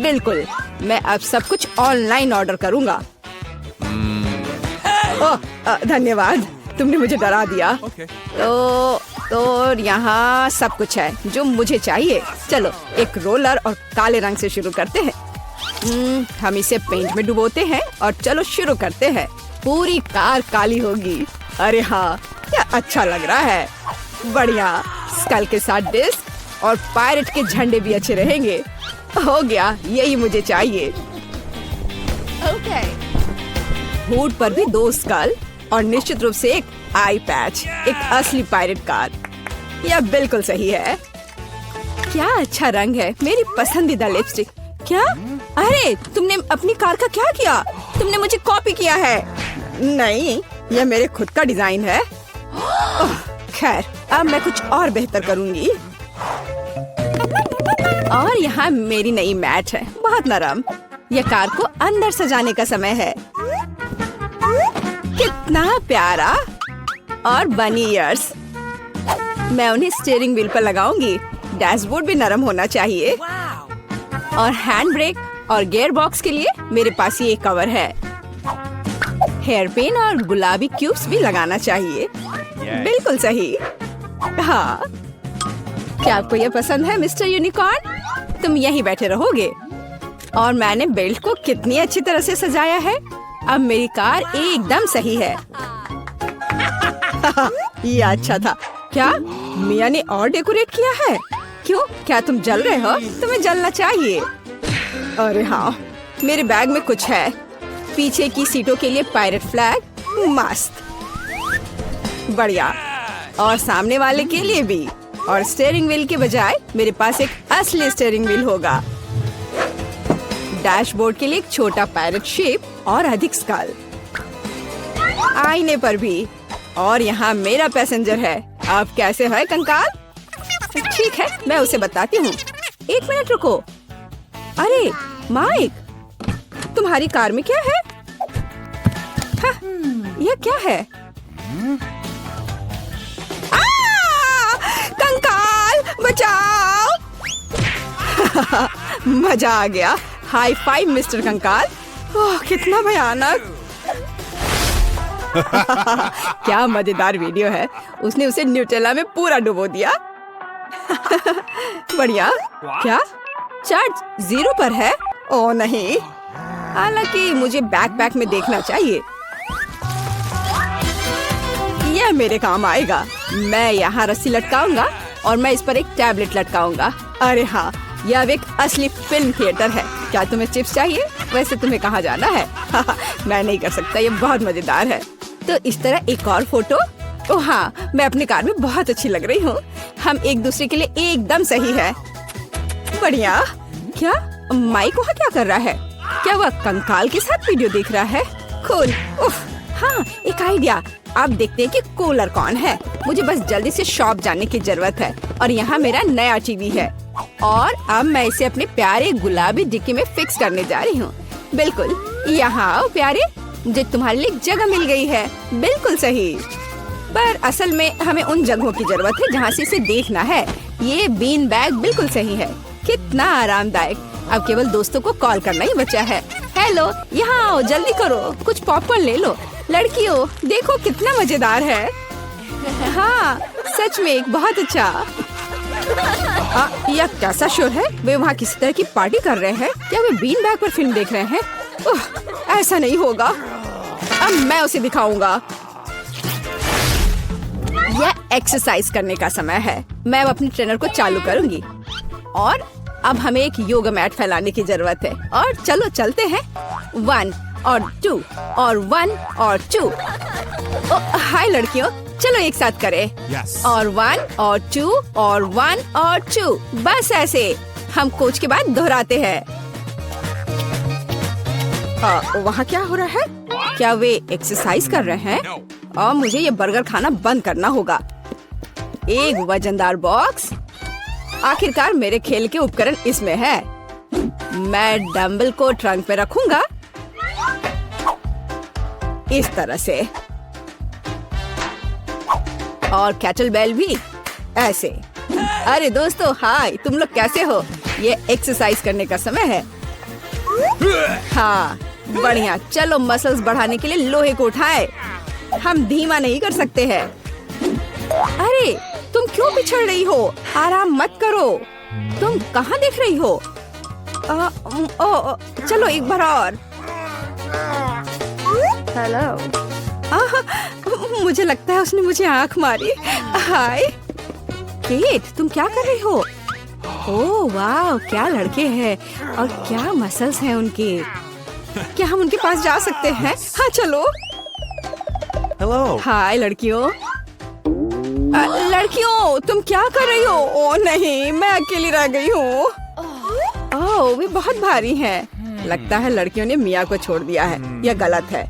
बिल्कुल, मैं अब सब कुछ ऑनलाइन ऑर्डर करूँगा। ओह धन्यवाद, तुमने मुझे डरा दिया। Okay. तो यहाँ सब कुछ है जो मुझे चाहिए। चलो एक रोलर और काले रंग से शुरू करते हैं। हम इसे पेंट में डुबोते हैं और चलो शुरू करते हैं। पूरी कार काली होगी। अरे हाँ, क्या अच्छा लग रहा है। बढ़िया। स्कल के साथ डिस्क और पायरेट के झंडे भी अच्छे रहेंगे। हो गया, यही मुझे चाहिए। हुड पर भी 2 स्कल और निश्चित रूप से एक आई पैच। एक असली पायरेट कार। यह बिल्कुल सही है। क्या अच्छा रंग है। मेरी पसंदीदा लिपस्टिक। क्या? अरे तुमने अपनी कार का क्या किया? तुमने मुझे कॉपी किया है। नहीं, यह मेरे खुद का डिजाइन है। खैर, अब मैं कुछ और बेहतर करूंगी। और यहाँ मेरी नई मैट है, बहुत नरम। यह कार को अंदर सजाने का समय है। कितना प्यारा और बनी ईयर्स। मैं उन्हें स्टीयरिंग व्हील पर लगाऊंगी। डैशबोर्ड भी नरम होना चाहिए। और हैंड ब्रेक और गियर बॉक्स के लिए मेरे पास ये कवर है। हेयर पिन और गुलाबी क्यूब्स भी लगाना चाहिए। बिल्कुल सही। हाँ, क्या आपको ये पसंद है मिस्टर यूनिकॉर्न? तुम यहीं बैठे रहोगे। और मैंने बेल्ट को कितनी अच्छी तरह से सजाया है। अब मेरी कार एकदम सही है। ये अच्छा था। क्या मिया ने और डेकोरेट किया है? क्यों, क्या तुम जल रहे हो? तुम्हें जलना चाहिए। अरे हाँ, मेरे बैग में कुछ है। पीछे की सीटों के लिए पायरेट फ्लैग, मस्त, बढ़िया। और सामने वाले के लिए भी। और स्टीयरिंग व्हील के बजाय मेरे पास एक असली स्टीयरिंग व्हील होगा। डैशबोर्ड के लिए एक छोटा पैरेट शेप और अधिक स्कल। आईने पर भी। और यहाँ मेरा पैसेंजर है। आप कैसे हैं कंकाल? ठीक है, मैं उसे बताती हूँ। एक मिनट रुको। अरे माइक, तुम्हारी कार में क्या है? हाँ, यह क्या है? कंकाल बचाओ! मजा आ गया। हाई फाइव मिस्टर कंकाल। ओह, कितना भयानक। क्या मजेदार वीडियो है। उसने उसे न्यूटेला में पूरा डुबो दिया। बढ़िया। क्या चार्ज 0 पर है? ओह नहीं, हालांकि मुझे बैकपैक में देखना चाहिए। यह मेरे काम आएगा। मैं यहाँ रस्सी लटकाऊंगा और मैं इस पर एक टैबलेट लटकाऊंगा। अरे हाँ, यह अब एक असली फिल्म थिएटर है। क्या तुम्हें चिप्स चाहिए? वैसे तुम्हें कहाँ जाना है? मैं नहीं कर सकता, ये बहुत मजेदार है। तो इस तरह एक और फोटो। ओह हाँ, मैं अपनी कार में बहुत अच्छी लग रही हूँ। हम एक दूसरे के लिए एकदम सही है। बढ़िया। क्या माइक वहाँ क्या कर रहा है? क्या वह कंकाल के साथ वीडियो देख रहा है? कूल। उफ, हाँ, एक आइडिया। अब देखते हैं कि कूलर कौन है। मुझे बस जल्दी से शॉप जाने की जरूरत है। और यहाँ मेरा नया टीवी है। और अब मैं इसे अपने प्यारे गुलाबी डिक्की में फिक्स करने जा रही हूँ। बिल्कुल, यहाँ आओ प्यारे, मुझे तुम्हारे लिए जगह मिल गई है। बिल्कुल सही। पर असल में हमें उन जगहों की जरूरत है जहाँ से इसे देखना है। ये बीन बैग बिल्कुल सही है। कितना आरामदायक। अब केवल दोस्तों को कॉल करना ही बचा है। हेलो, यहाँ आओ, जल्दी करो, कुछ पॉपकॉर्न ले लो। लड़कियों, देखो कितना मजेदार है। हाँ, सच में एक बहुत अच्छा। यह कैसा शोर है? वे वहाँ किसी तरह की पार्टी कर रहे हैं? क्या वे बीन बैग पर फिल्म देख रहे हैं? ऐसा नहीं होगा। अब मैं उसे दिखाऊंगा। यह एक्सरसाइज करने का समय है। मैं अब अपने ट्रेनर को चालू करूंगी। और अब हमें एक योगा मैट फैलाने की जरूरत है। और चलो चलते हैं। 1 और 2 और 1 और 2। हाय लड़कियों, चलो एक साथ करें। और 1 और 2 और 1 और 2। बस ऐसे हम कोच के बाद दोहराते हैं। वहाँ क्या हो रहा है? क्या वे एक्सरसाइज कर रहे हैं? और मुझे ये बर्गर खाना बंद करना होगा। एक वजनदार बॉक्स। आखिरकार मेरे खेल के उपकरण इसमें है। मैं डंबल को ट्रंक पे रखूंगा इस तरह से। और कैटल बेल भी ऐसे। अरे दोस्तों, हाय, तुम लोग कैसे हो? ये एक्सरसाइज करने का समय है। हाँ, बढ़िया। चलो मसल्स बढ़ाने के लिए लोहे को उठाए। हम धीमा नहीं कर सकते हैं। अरे तुम क्यों पिछड़ रही हो? आराम मत करो। तुम कहाँ देख रही हो? चलो एक बार और। हेलो। मुझे लगता है उसने मुझे आंख मारी। हाय केट, तुम क्या कर रही हो? ओह वाह, क्या लड़के हैं और क्या मसल्स हैं उनके। क्या हम उनके पास जा सकते हैं? हाँ चलो। हेलो। हाय लड़कियों। लड़कियों, तुम क्या कर रही हो? ओह नहीं, मैं अकेली रह गई हूँ। ओह, वे बहुत भारी हैं। लगता है लड़कियों ने मिया को छोड़ दिया है। यह गलत है।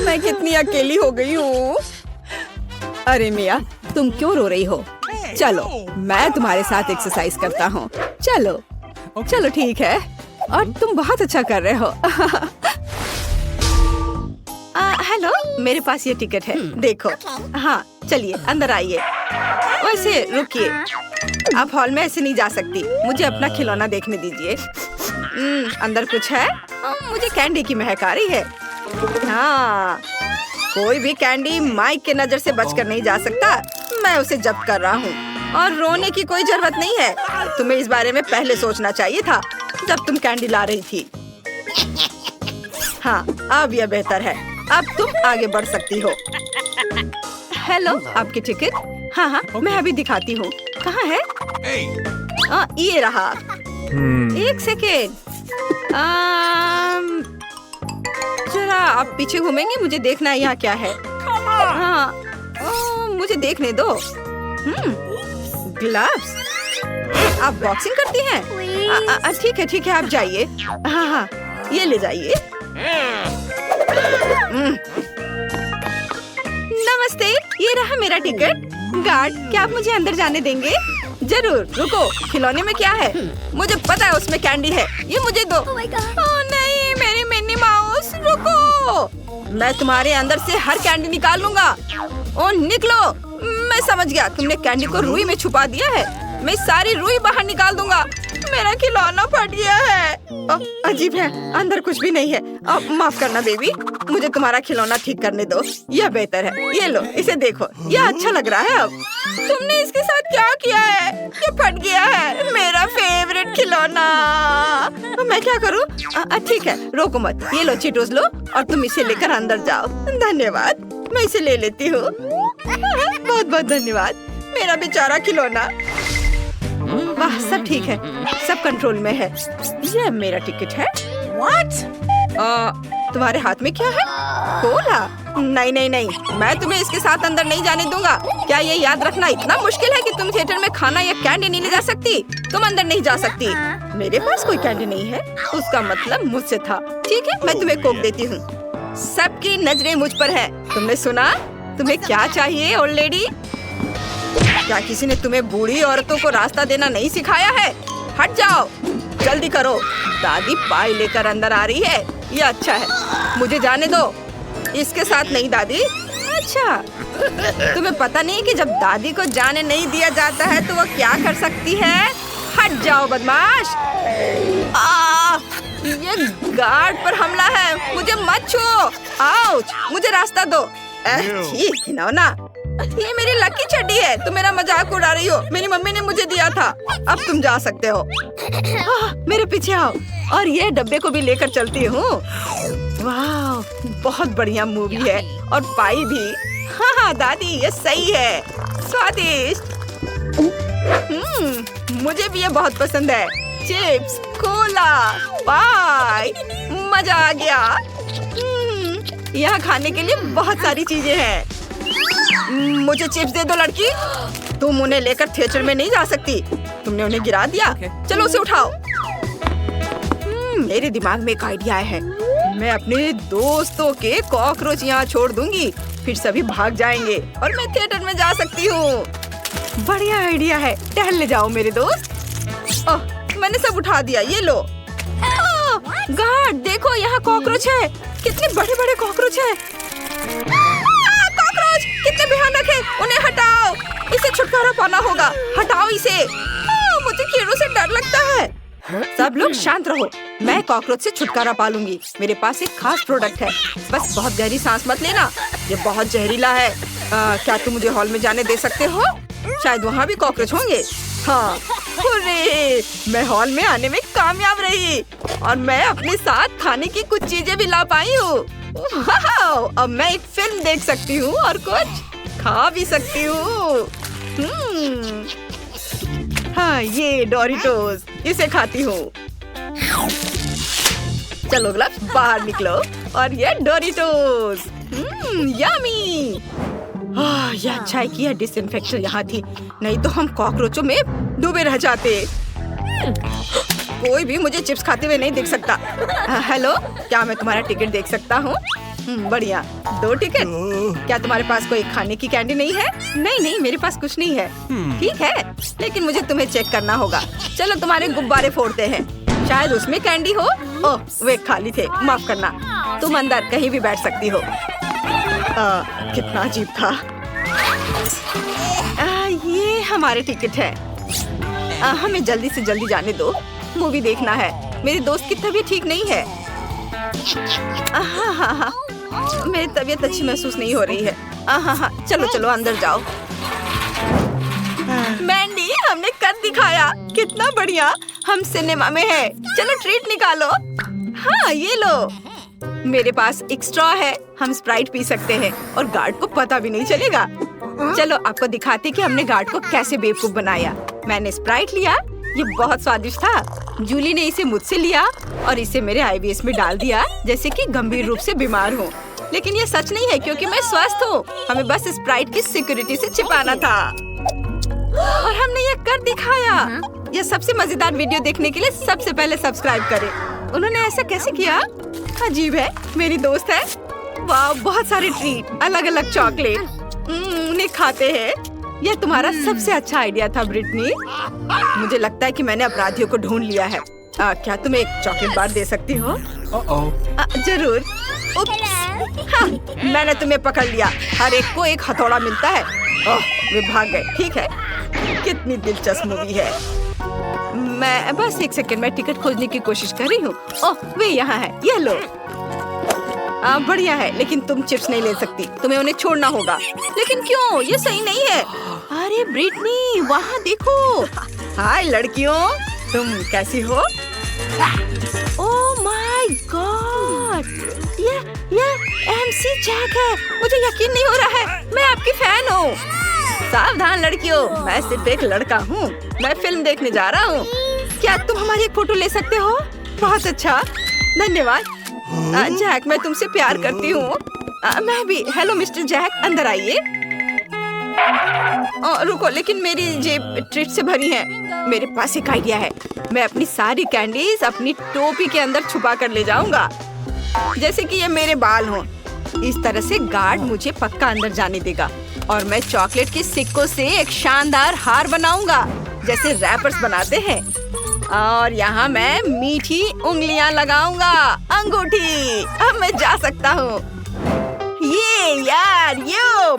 मैं कितनी अकेली हो गई हूँ। अरे मिया, तुम क्यों रो रही हो? चलो, मैं तुम्हारे साथ एक्सरसाइज करता हूँ। चलो चलो ठीक है। और तुम बहुत अच्छा कर रहे हो। हेलो, मेरे पास ये टिकट है, देखो। हाँ, चलिए अंदर आइए। वैसे रुकिए, आप हॉल में ऐसे नहीं जा सकती। मुझे अपना खिलौना देखने दीजिए। अंदर कुछ है? मुझे कैंडी की महक आ रही है। हाँ, कोई भी कैंडी माइक के नजर से बचकर नहीं जा सकता। मैं उसे जब्त कर रहा हूँ और रोने की कोई जरूरत नहीं है। तुम्हें इस बारे में पहले सोचना चाहिए था जब तुम कैंडी ला रही थी। हाँ, अब यह बेहतर है। अब तुम आगे बढ़ सकती हो। हेलो, आपकी टिकट? हाँ हाँ, मैं अभी दिखाती हूँ। कहाँ है? ये रहा। एक सेकेंड, जरा आप पीछे घूमेंगे? मुझे देखना है यहाँ क्या है। हाँ, मुझे देखने दो। ग्लव्स? आप बॉक्सिंग करती हैं? ठीक है ठीक है, आप जाइए। हाँ हाँ, ये ले जाइए। नमस्ते, ये रहा मेरा टिकट। गार्ड, क्या आप मुझे अंदर जाने देंगे? जरूर। रुको, खिलौने में क्या है? मुझे पता है उसमें कैंडी है। ये मुझे दो। ओह नहीं, मेरी मिनी माउस, रुको। मैं तुम्हारे अंदर से हर कैंडी निकाल लूंगा। ओह निकलो। मैं समझ गया, तुमने कैंडी को रुई में छुपा दिया है। मैं सारी रुई बाहर निकाल दूंगा। मेरा खिलौना फट गया है। अजीब है, अंदर कुछ भी नहीं है। माफ करना बेबी, मुझे तुम्हारा खिलौना ठीक करने दो। यह बेहतर है। ये लो, इसे देखो, यह अच्छा लग रहा है। अब तुमने इसके साथ क्या किया है? ये फट गया है, मेरा फेवरेट खिलौना। मैं क्या करूँ? ठीक है, रोको मत। ये लो चीटोस लो और तुम इसे लेकर अंदर जाओ। धन्यवाद, मैं इसे ले लेती हूँ। बहुत बहुत धन्यवाद, मेरा बेचारा खिलौना। वाह, सब ठीक है, सब कंट्रोल में है। ये मेरा टिकट है। तुम्हारे हाथ में क्या है? कोला? नहीं नहीं नहीं, मैं तुम्हें इसके साथ अंदर नहीं जाने दूंगा। क्या ये याद रखना इतना मुश्किल है कि तुम थिएटर में खाना या कैंडी नहीं ले जा सकती? तुम अंदर नहीं जा सकती। मेरे पास कोई कैंडी नहीं है, उसका मतलब मुझसे था। ठीक है, मैं तुम्हें कोक देती हूँ। सबकी नजरें मुझ पर है। तुमने सुना? तुम्हें क्या चाहिए ओल्ड लेडी? क्या किसी ने तुम्हें बूढ़ी औरतों को रास्ता देना नहीं सिखाया है? हट जाओ, जल्दी करो। दादी पाई लेकर अंदर आ रही है। ये अच्छा है, मुझे जाने दो। इसके साथ नहीं दादी। अच्छा, तुम्हें पता नहीं कि जब दादी को जाने नहीं दिया जाता है तो वो क्या कर सकती है? हट जाओ बदमाश। ये गार्ड पर हमला है, मुझे मत छुओ। आउच, मुझे रास्ता दो। ठीक खिलौना, ये मेरी लकी चड्डी है। तुम मेरा मजाक उड़ा रही हो। मेरी मम्मी ने मुझे दिया था। अब तुम जा सकते हो। मेरे पीछे आओ और ये डब्बे को भी लेकर चलती हूँ। वाह, बहुत बढ़िया मूवी है और पाई भी। हाँ दादी, ये सही है, स्वादिष्ट। मुझे भी ये बहुत पसंद है। चिप्स, कोला, पाई, मजा आ गया। यहाँ खाने के लिए बहुत सारी चीजें हैं। मुझे चिप्स दे दो लड़की। तुम उन्हें लेकर थिएटर में नहीं जा सकती। तुमने उन्हें गिरा दिया। चलो उसे उठाओ। मेरे दिमाग में एक आइडिया है। मैं अपने दोस्तों के कॉकरोच यहाँ छोड़ दूंगी, फिर सभी भाग जाएंगे और मैं थिएटर में जा सकती हूँ। बढ़िया आइडिया है। टहलने जाओ मेरे दोस्त। ओह, मैंने सब उठा दिया। ये लो। गार्ड देखो, यहाँ कॉकरोच है। कितने बड़े बड़े कॉकरोच है। कॉकरोच कितने भयानक है, उन्हें हटाओ। इसे छुटकारा पाना होगा। हटाओ इसे। मुझे कीड़ों से डर लगता है। सब लोग शांत रहो, मैं कॉकरोच से छुटकारा पालूंगी। मेरे पास एक खास प्रोडक्ट है। बस बहुत गहरी सांस मत लेना, ये बहुत जहरीला है। क्या तुम मुझे हॉल में जाने दे सकते हो? शायद वहाँ भी कॉकरोच होंगे। हाँ, हुर्रे, मैं हॉल में आने में कामयाब रही और मैं अपने साथ खाने की कुछ चीजें भी ला पाई हूँ। अब मैं एक फिल्म देख सकती हूँ और कुछ खा भी सकती हूँ। हाँ, ये डोरिटोस, इसे खाती हूँ। चलो ग्लव्स, बाहर निकलो और ये डोरिटोस। यम्मी। यह अच्छा है कि यह डिसइंफेक्शन यहाँ थी, नहीं तो हम कॉकरोचों में डूबे रह जाते। कोई भी मुझे चिप्स खाते हुए नहीं देख सकता। हेलो, क्या मैं तुम्हारा टिकट देख सकता हूँ? बढ़िया, 2 टिकट। क्या तुम्हारे पास कोई खाने की कैंडी नहीं है? नहीं नहीं, मेरे पास कुछ नहीं है। ठीक है, लेकिन मुझे तुम्हें चेक करना होगा। चलो तुम्हारे गुब्बारे फोड़ते हैं, शायद उसमें कैंडी हो। ओह, वे खाली थे, माफ करना। तुम अंदर कहीं भी बैठ सकती हो। कितना अजीब था। ये हमारे टिकट है। हमें जल्दी से जल्दी जाने दो, मूवी देखना है। मेरी दोस्त की तबीयत ठीक नहीं है। हाँ, मेरी तबीयत अच्छी महसूस नहीं हो रही है। हाँ, चलो चलो अंदर जाओ। मैंडी, हमने कर दिखाया, कितना बढ़िया। हम सिनेमा में हैं। चलो ट्रीट निकालो। हाँ, ये लो। मेरे पास एक स्ट्रॉ है, हम स्प्राइट पी सकते हैं और गार्ड को पता भी नहीं चलेगा। चलो आपको दिखाते कि हमने गार्ड को कैसे बेवकूफ बनाया। मैंने स्प्राइट लिया, ये बहुत स्वादिष्ट था। जूली ने इसे मुझसे लिया और इसे मेरे आईवीएस में डाल दिया, जैसे कि गंभीर रूप से बीमार हूँ। लेकिन ये सच नहीं है क्योंकि मैं स्वस्थ हूँ। हमें बस स्प्राइट की सिक्योरिटी से छिपाना था और हमने ये कर दिखाया। यह सबसे मजेदार वीडियो देखने के लिए सबसे पहले सब्सक्राइब करें। उन्होंने ऐसा कैसे किया? अजीब है। मेरी दोस्त है। वाह, बहुत सारे ट्रीट, अलग अलग चॉकलेट। उन्हें खाते हैं। यह तुम्हारा सबसे अच्छा आइडिया था ब्रिटनी। मुझे लगता है कि मैंने अपराधियों को ढूंढ लिया है। क्या तुम एक चॉकलेट बार दे सकती हो? जरूर। हाँ, मैंने तुम्हें पकड़ लिया। हर एक को एक हथौड़ा मिलता है। वे भाग गए। ठीक है, कितनी दिलचस्प मूवी है। मैं बस एक सेकंड में टिकट खोजने की कोशिश कर रही हूँ। ओह, वे यहाँ है। ये लो। बढ़िया है, लेकिन तुम चिप्स नहीं ले सकती। तुम्हें उन्हें छोड़ना होगा। लेकिन क्यों? ये सही नहीं है। अरे ब्रिटनी, वहाँ देखो। हाय लड़कियों, तुम कैसी हो? ओह माय गॉड, ये एमसी जैक है। मुझे यकीन नहीं हो रहा है। मैं आपकी फैन हूँ। सावधान लड़कियों, मैं सिर्फ एक लड़का हूँ। मैं फिल्म देखने जा रहा हूँ। क्या तुम हमारी एक फोटो ले सकते हो? बहुत अच्छा, धन्यवाद। जैक, मैं तुमसे प्यार करती हूँ। मैं भी। हेलो मिस्टर जैक, अंदर आइए। रुको, लेकिन मेरी जेब ट्रीट से भरी है। मेरे पास एक आइडिया है। मैं अपनी सारी कैंडीज अपनी टोपी के अंदर छुपा कर ले जाऊंगा, जैसे कि ये मेरे बाल हों। इस तरह से गार्ड मुझे पक्का अंदर जाने देगा और मैं चॉकलेट के सिक्कों से एक शानदार हार बनाऊंगा, जैसे रैपर्स बनाते हैं। और यहाँ मैं मीठी उंगलियां लगाऊंगा, अंगूठी। अब मैं जा सकता हूँ। ये यार,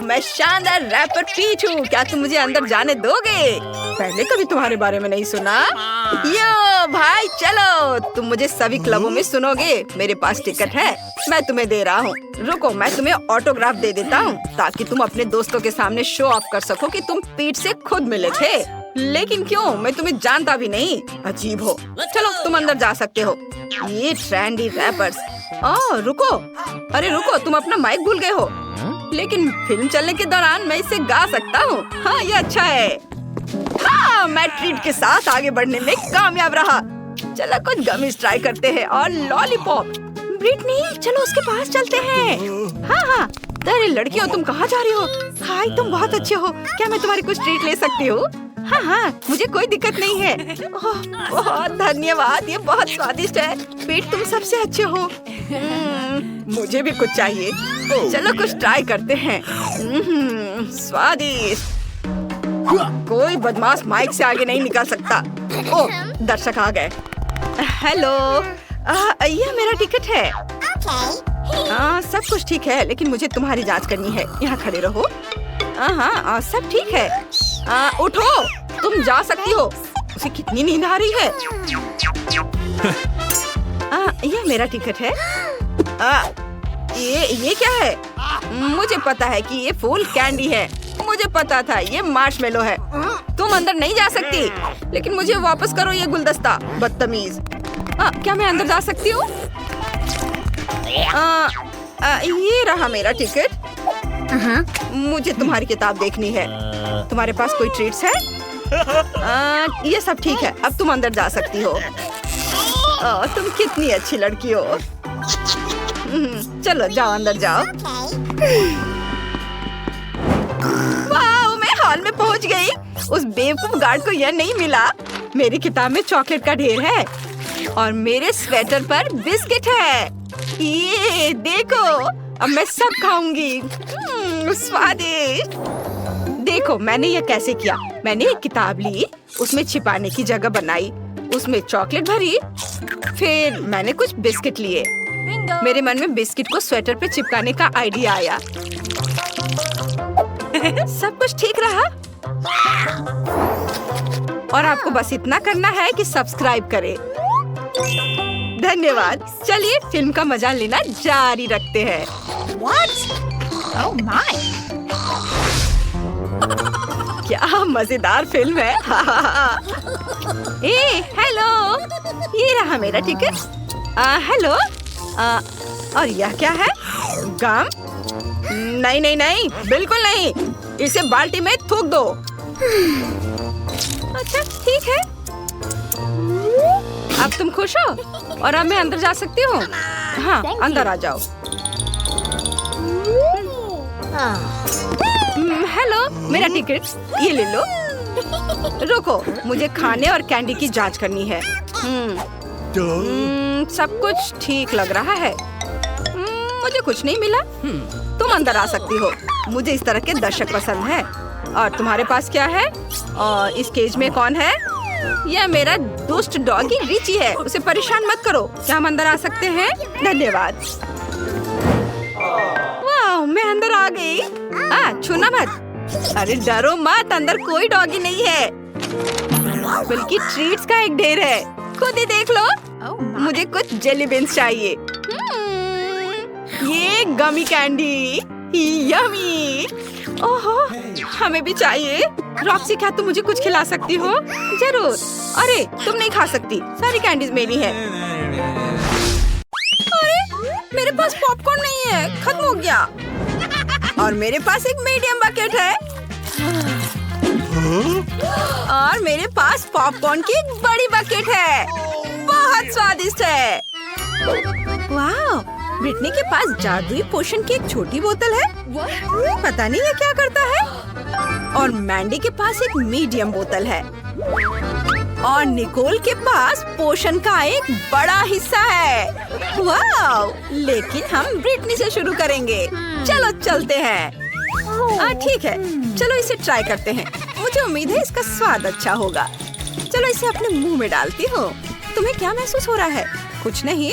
मैं शानदार रैपर पीच हूँ। क्या तुम मुझे अंदर जाने दोगे? पहले कभी तुम्हारे बारे में नहीं सुना। यो भाई, चलो, तुम मुझे सभी क्लबों में सुनोगे। मेरे पास टिकट है, मैं तुम्हें दे रहा हूँ। रुको, मैं तुम्हें ऑटोग्राफ दे देता हूँ ताकि तुम अपने दोस्तों के सामने शो ऑफ कर सको कि तुम पीट से खुद मिले थे। लेकिन क्यों? मैं तुम्हें जानता भी नहीं। अजीब हो। चलो, तुम अंदर जा सकते हो। ये ट्रेंडी रैपर्स। रुको, अरे रुको, तुम अपना माइक भूल गए हो। लेकिन फिल्म चलने के दौरान मैं इसे गा सकता हूँ। हाँ, ये अच्छा है। हाँ, मैं ट्रीट के साथ आगे बढ़ने में कामयाब रहा। चलो कुछ गमीज ट्राई करते हैं और लॉलीपॉप। ब्रिटनी, चलो उसके पास चलते हैं। हाँ, अरे लड़कियों, तुम कहाँ जा रही हो? हाय, तुम बहुत अच्छे हो। क्या मैं तुम्हारी कुछ ट्रीट ले सकती हूँ? हाँ, मुझे कोई दिक्कत नहीं है। बहुत धन्यवाद, ये बहुत स्वादिष्ट है। पीट, तुम सबसे अच्छे हो। मुझे भी कुछ चाहिए। चलो कुछ ट्राई करते हैं। स्वादिष्ट। कोई बदमाश माइक से आगे नहीं निकल सकता। ओह, दर्शक आ गए। हेलो, यह मेरा टिकट है। सब कुछ ठीक है, लेकिन मुझे तुम्हारी जांच करनी है। यहाँ खड़े रहो। हाँ, सब ठीक है। उठो, तुम जा सकती हो। उसे कितनी नींद आ रही है। यह मेरा टिकट है। ये क्या है? मुझे पता है कि ये फूल कैंडी है। मुझे पता था ये मार्शमेलो है। तुम अंदर नहीं जा सकती। लेकिन मुझे वापस करो ये गुलदस्ता, बदतमीज। क्या मैं अंदर जा सकती हूँ? ये रहा मेरा टिकट। मुझे तुम्हारी किताब देखनी है। तुम्हारे पास कोई ट्रीट्स है? ये सब ठीक है, अब तुम अंदर जा सकती हो। तुम कितनी अच्छी लड़की हो। चलो जाओ, अंदर जाओ। वाह, मैं हॉल में पहुंच गई। उस बेवकूफ गार्ड को यह नहीं मिला। मेरी किताब में चॉकलेट का ढेर है और मेरे स्वेटर पर बिस्किट है। ये देखो, अब मैं सब खाऊंगी। स्वादिष्ट। देखो, मैंने ये कैसे किया। मैंने एक किताब ली, उसमें छिपाने की जगह बनाई, उसमें चॉकलेट भरी, फिर मैंने कुछ बिस्किट लिए मेरे मन में बिस्किट को स्वेटर पे चिपकाने का आइडिया आया। सब कुछ ठीक रहा और आपको बस इतना करना है कि सब्सक्राइब करें। धन्यवाद। चलिए फिल्म का मजा लेना जारी रखते हैं। Oh my! क्या मजेदार फिल्म है। ए, हेलो, ये रहा मेरा टिकट। हेलो, और यह क्या है? गम? नहीं नहीं नहीं, बिल्कुल नहीं। इसे बाल्टी में थूक दो। अच्छा ठीक है। अब तुम खुश हो और अब मैं अंदर जा सकती हूँ? हाँ, अंदर आ जाओ। हेलो, मेरा टिकट ये ले लो। रुको, मुझे खाने और कैंडी की जांच करनी है। सब कुछ ठीक लग रहा है। मुझे कुछ नहीं मिला। तुम अंदर आ सकती हो। मुझे इस तरह के दर्शक पसंद है। और तुम्हारे पास क्या है? और इस केज में कौन है? यह मेरा दुष्ट डॉगी रिची है। उसे परेशान मत करो। क्या हम अंदर आ सकते हैं? धन्यवाद। वाह, मैं अंदर आ गई। छूना मत। अरे डरो मत, अंदर कोई डॉगी नहीं है, बल्कि ट्रीट्स का एक ढेर है। खुद ही देख लो। मुझे कुछ जेली बीन्स चाहिए। ये गमी कैंडी, यम्मी। ओहो, हमें भी चाहिए। रॉक्सी, क्या तुम मुझे कुछ खिला सकती हो? जरूर। अरे तुम नहीं खा सकती, सारी कैंडीज मेरी है। अरे मेरे पास पॉपकॉर्न नहीं है, खत्म हो गया। और मेरे पास एक मीडियम बकेट है। और मेरे पास पॉपकॉर्न की एक बड़ी बकेट है। बहुत स्वादिष्ट है। वाह, ब्रिटनी के पास जादुई पोशन की एक छोटी बोतल है। पता नहीं ये क्या करता है। और मैंडी के पास एक मीडियम बोतल है। और निकोल के पास पोशन का एक बड़ा हिस्सा है। वाह, लेकिन हम ब्रिटनी से शुरू करेंगे। चलो चलते हैं। ठीक है, चलो इसे ट्राई करते हैं। मुझे उम्मीद है इसका स्वाद अच्छा होगा। चलो इसे अपने मुंह में डालती हूँ। तुम्हें क्या महसूस हो रहा है? कुछ नहीं।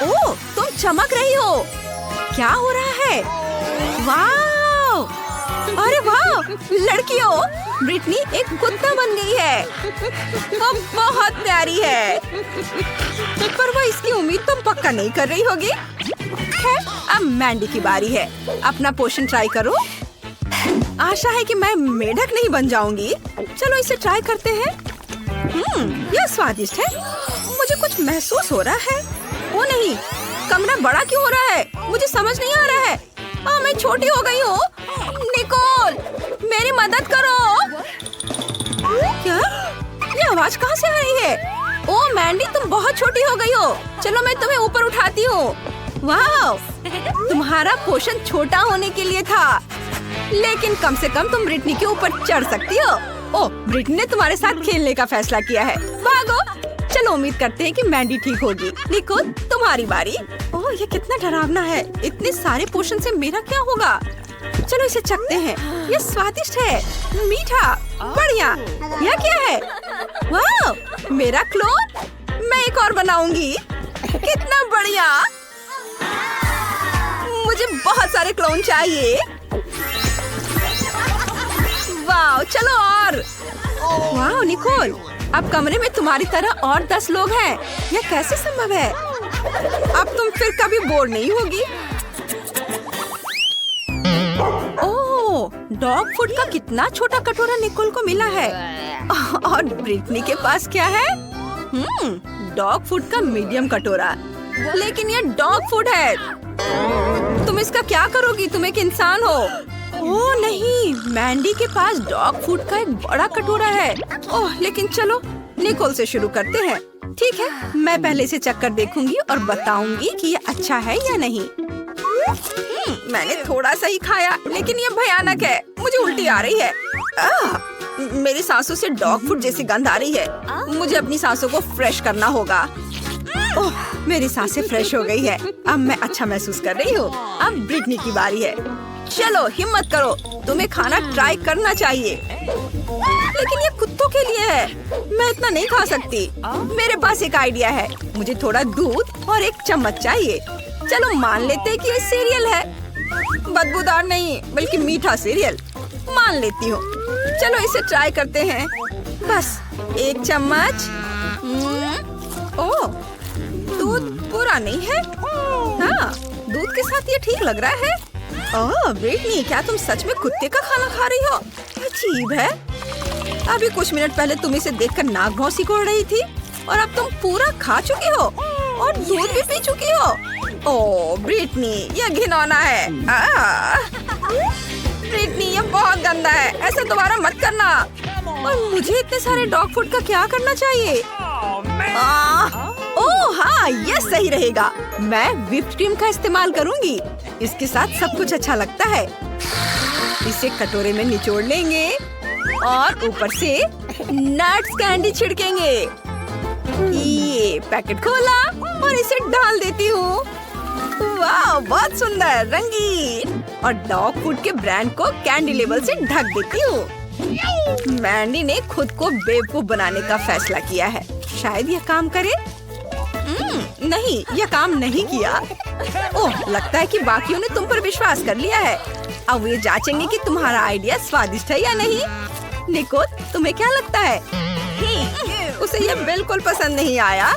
ओह, तुम चमक रही हो। क्या हो रहा है? वाह, अरे वाह, लड़कियों, ब्रिटनी एक कुत्ता बन गई है। वो बहुत प्यारी है, पर वो इसकी उम्मीद तुम पक्का नहीं कर रही होगी। खैर, अब मैंडी की बारी है। अपना पोशन ट्राई करो। आशा है कि मैं मेढक नहीं बन जाऊंगी। चलो इसे ट्राई करते हैं। यह स्वादिष्ट है। मुझे कुछ महसूस हो रहा है। वो नहीं, कमरा बड़ा क्यों हो रहा है? मुझे समझ नहीं आ रहा है। मैं छोटी हो गई हूँ। निकोल, मेरी मदद करो। क्या? ये आवाज कहाँ से आ रही है? ओह मैंडी, तुम बहुत छोटी हो गई हो। चलो मैं तुम्हें ऊपर उठाती हूँ। वाह, तुम्हारा पोषण छोटा होने के लिए था, लेकिन कम से कम तुम ब्रिटनी के ऊपर चढ़ सकती हो। ओह, ब्रिटनी ने तुम्हारे साथ खेलने का फैसला किया है। भागो। चलो उम्मीद करते हैं कि मैंडी ठीक होगी। निकोल, तुम्हारी बारी। ओह, ये कितना डरावना है। इतने सारे पोषण से मेरा क्या होगा? चलो इसे चखते हैं। ये स्वादिष्ट है, मीठा, बढ़िया। यह क्या है? वाह, मेरा क्लोन। मैं एक और बनाऊंगी। कितना बढ़िया। मुझे बहुत सारे क्लोन चाहिए। वाह, चलो और। वाह निकोल, अब कमरे में तुम्हारी तरह और 10 लोग हैं। यह कैसे संभव है? अब तुम फिर कभी बोर नहीं होगी। ओह, डॉग फूड का कितना छोटा कटोरा निकोल को मिला है। और ब्रिटनी के पास क्या है? डॉग फूड का मीडियम कटोरा। लेकिन यह डॉग फूड है। तुम इसका क्या करोगी? तुम एक इंसान हो। ओह नहीं, मैंडी के पास डॉग फूड का एक बड़ा कटोरा है। ओह, लेकिन चलो निकोल से शुरू करते हैं। ठीक है, मैं पहले इसे चखकर देखूंगी और बताऊंगी कि ये अच्छा है या नहीं। मैंने थोड़ा सा ही खाया, लेकिन ये भयानक है। मुझे उल्टी आ रही है। मेरी सांसों से डॉग फूड जैसी गंध आ रही है। मुझे अपनी सांसों को फ्रेश करना होगा। ओह, मेरी सांसें फ्रेश हो गई है। अब मैं अच्छा महसूस कर रही हूँ। अब ब्रिटनी की बारी है। चलो हिम्मत करो, तुम्हें खाना ट्राई करना चाहिए। लेकिन ये कुत्तों के लिए है, मैं इतना नहीं खा सकती। मेरे पास एक आइडिया है, मुझे थोड़ा दूध और एक चम्मच चाहिए। चलो मान लेते हैं कि ये सीरियल है, बदबूदार नहीं बल्कि मीठा सीरियल। मान लेती हूँ। चलो इसे ट्राई करते हैं। बस एक चम्मच। ओह, दूध पूरा नहीं है। हाँ, दूध के साथ ये ठीक लग रहा है। ओह ब्रिटनी, क्या तुम सच में कुत्ते का खाना खा रही हो? अजीब है। अभी कुछ मिनट पहले तुम इसे देखकर नाक भौं सिकोड़ रही थी और अब तुम पूरा खा चुकी हो और दूध भी पी चुकी हो। ओह ब्रिटनी, यह घिनौना है। ब्रिटनी, ये बहुत गंदा है, ऐसा दोबारा मत करना। और मुझे इतने सारे डॉग फूड का क्या करना चाहिए? ओह हाँ, ये सही रहेगा। मैं व्हिप्ड क्रीम का इस्तेमाल करूंगी। इसके साथ सब कुछ अच्छा लगता है। इसे कटोरे में निचोड़ लेंगे और ऊपर से नट्स कैंडी छिड़केंगे। ये पैकेट खोला और इसे डाल देती हूँ। वाह, बहुत सुंदर, रंगीन। और डॉग फूड के ब्रांड को कैंडी लेबल से ढक देती हूँ। मैंडी ने खुद को बेवकूफ बनाने का फैसला किया है। शायद यह काम करे। नहीं, यह काम नहीं किया। ओह, लगता है कि बाकियों ने तुम पर विश्वास कर लिया है। अब वे जांचेंगे कि तुम्हारा आइडिया स्वादिष्ट है या नहीं। निको, तुम्हें क्या लगता है? उसे यह बिल्कुल पसंद नहीं आया,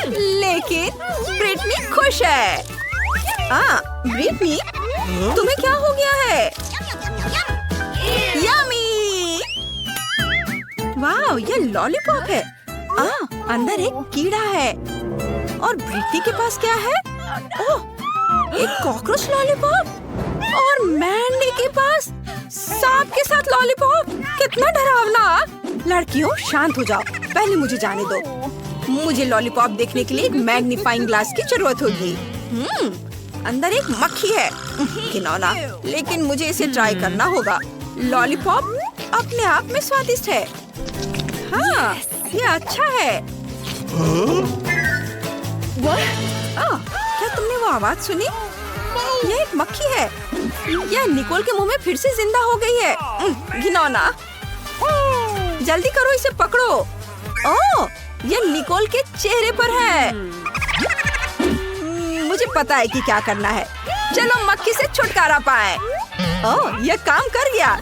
लेकिन ब्रिटनी खुश है। ब्रिटनी, तुम्हें क्या हो गया है? यम्मी! वाह, ये लॉलीपॉप है। अंदर एक कीड़ा है। और ब्रिटनी के पास क्या है? ओह, एक कॉकरोच लॉलीपॉप। और मैंडी के पास सांप के साथ लॉलीपॉप। कितना डरावना। लड़कियों, शांत हो जाओ, पहले मुझे जाने दो। मुझे लॉलीपॉप देखने के लिए एक मैग्नीफाइंग ग्लास की जरूरत होगी। अंदर एक मक्खी है, घिनौना, लेकिन मुझे इसे ट्राई करना होगा। लॉलीपॉप अपने आप में स्वादिष्ट है। हाँ, ये अच्छा है। क्या तुमने वो आवाज सुनी? ये एक मक्खी है। यह निकोल के मुंह में फिर से जिंदा हो गई है। घिनौना। जल्दी करो, इसे पकड़ो। ओह, ये निकोल के चेहरे पर है। मुझे पता है कि क्या करना है। चलो मक्खी से छुटकारा पाए। ओह, यह काम कर गया,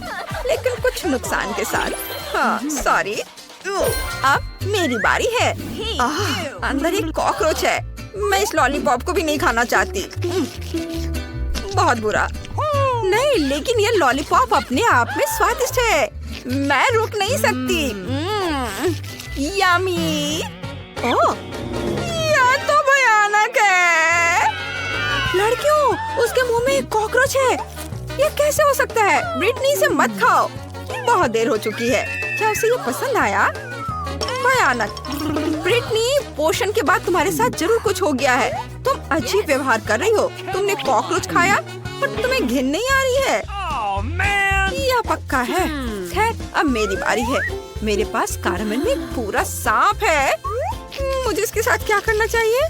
लेकिन कुछ नुकसान के साथ। हाँ, सॉरी। अब मेरी बारी है। अंदर एक कॉकरोच है। मैं इस लॉलीपॉप को भी नहीं खाना चाहती। बहुत बुरा। नहीं, लेकिन ये लॉलीपॉप अपने आप में स्वादिष्ट है। मैं रुक नहीं सकती। यम्मी। ओह, यह तो भयानक है। लड़कियों, उसके मुंह में एक कॉकरोच है। ये कैसे हो सकता है? ब्रिटनी, इसे मत खाओ, बहुत देर हो चुकी है। क्या उसे ये पसंद आया? भयानक। ब्रिटनी, पोषण के बाद तुम्हारे साथ जरूर कुछ हो गया है। तुम अजीब व्यवहार कर रही हो। तुमने कॉकरोच खाया और तुम्हें घिन नहीं आ रही है? यह पक्का है। खैर, अब मेरी बारी है। मेरे पास कारमेन में एक पूरा सांप है। मुझे इसके साथ क्या करना चाहिए?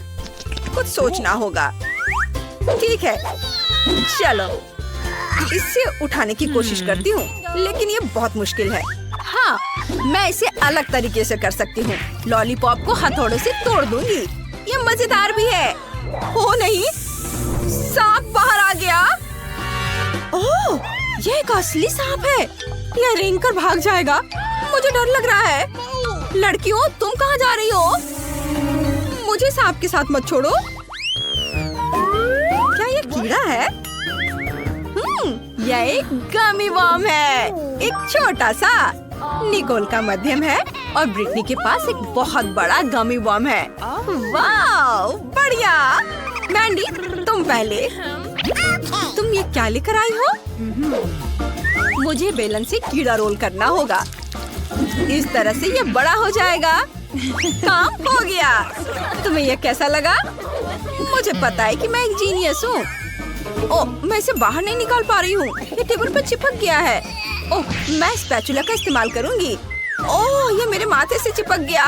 कुछ सोचना होगा। ठीक है, चलो इसे उठाने की कोशिश करती हूँ, लेकिन ये बहुत मुश्किल है। हाँ, मैं इसे अलग तरीके से कर सकती हूँ। लॉलीपॉप को हथौड़े से तोड़ दूंगी। ये मजेदार भी है। ओ नहीं, सांप बाहर आ गया। ओह, ये एक असली सांप है। यह रेंग कर भाग जाएगा। मुझे डर लग रहा है। लड़कियों, तुम कहाँ जा रही हो? मुझे सांप के साथ मत छोड़ो। क्या ये कीड़ा है? यह एक गमी वर्म है, एक छोटा सा। निकोल का मध्यम है और ब्रिटनी के पास एक बहुत बड़ा गमी वर्म है। वाह, बढ़िया। मैंडी, तुम पहले। तुम ये क्या लेकर आई हो? मुझे बेलन से कीड़ा रोल करना होगा। इस तरह से ये बड़ा हो जाएगा। काम हो गया। तुम्हें ये कैसा लगा? मुझे पता है कि मैं एक जीनियस हूँ। ओह, मैं इसे बाहर नहीं निकाल पा रही हूँ। ये टेबल पर चिपक गया है। ओह, मैं स्पैचुला का इस्तेमाल करूँगी। ओह, ये मेरे माथे से चिपक गया।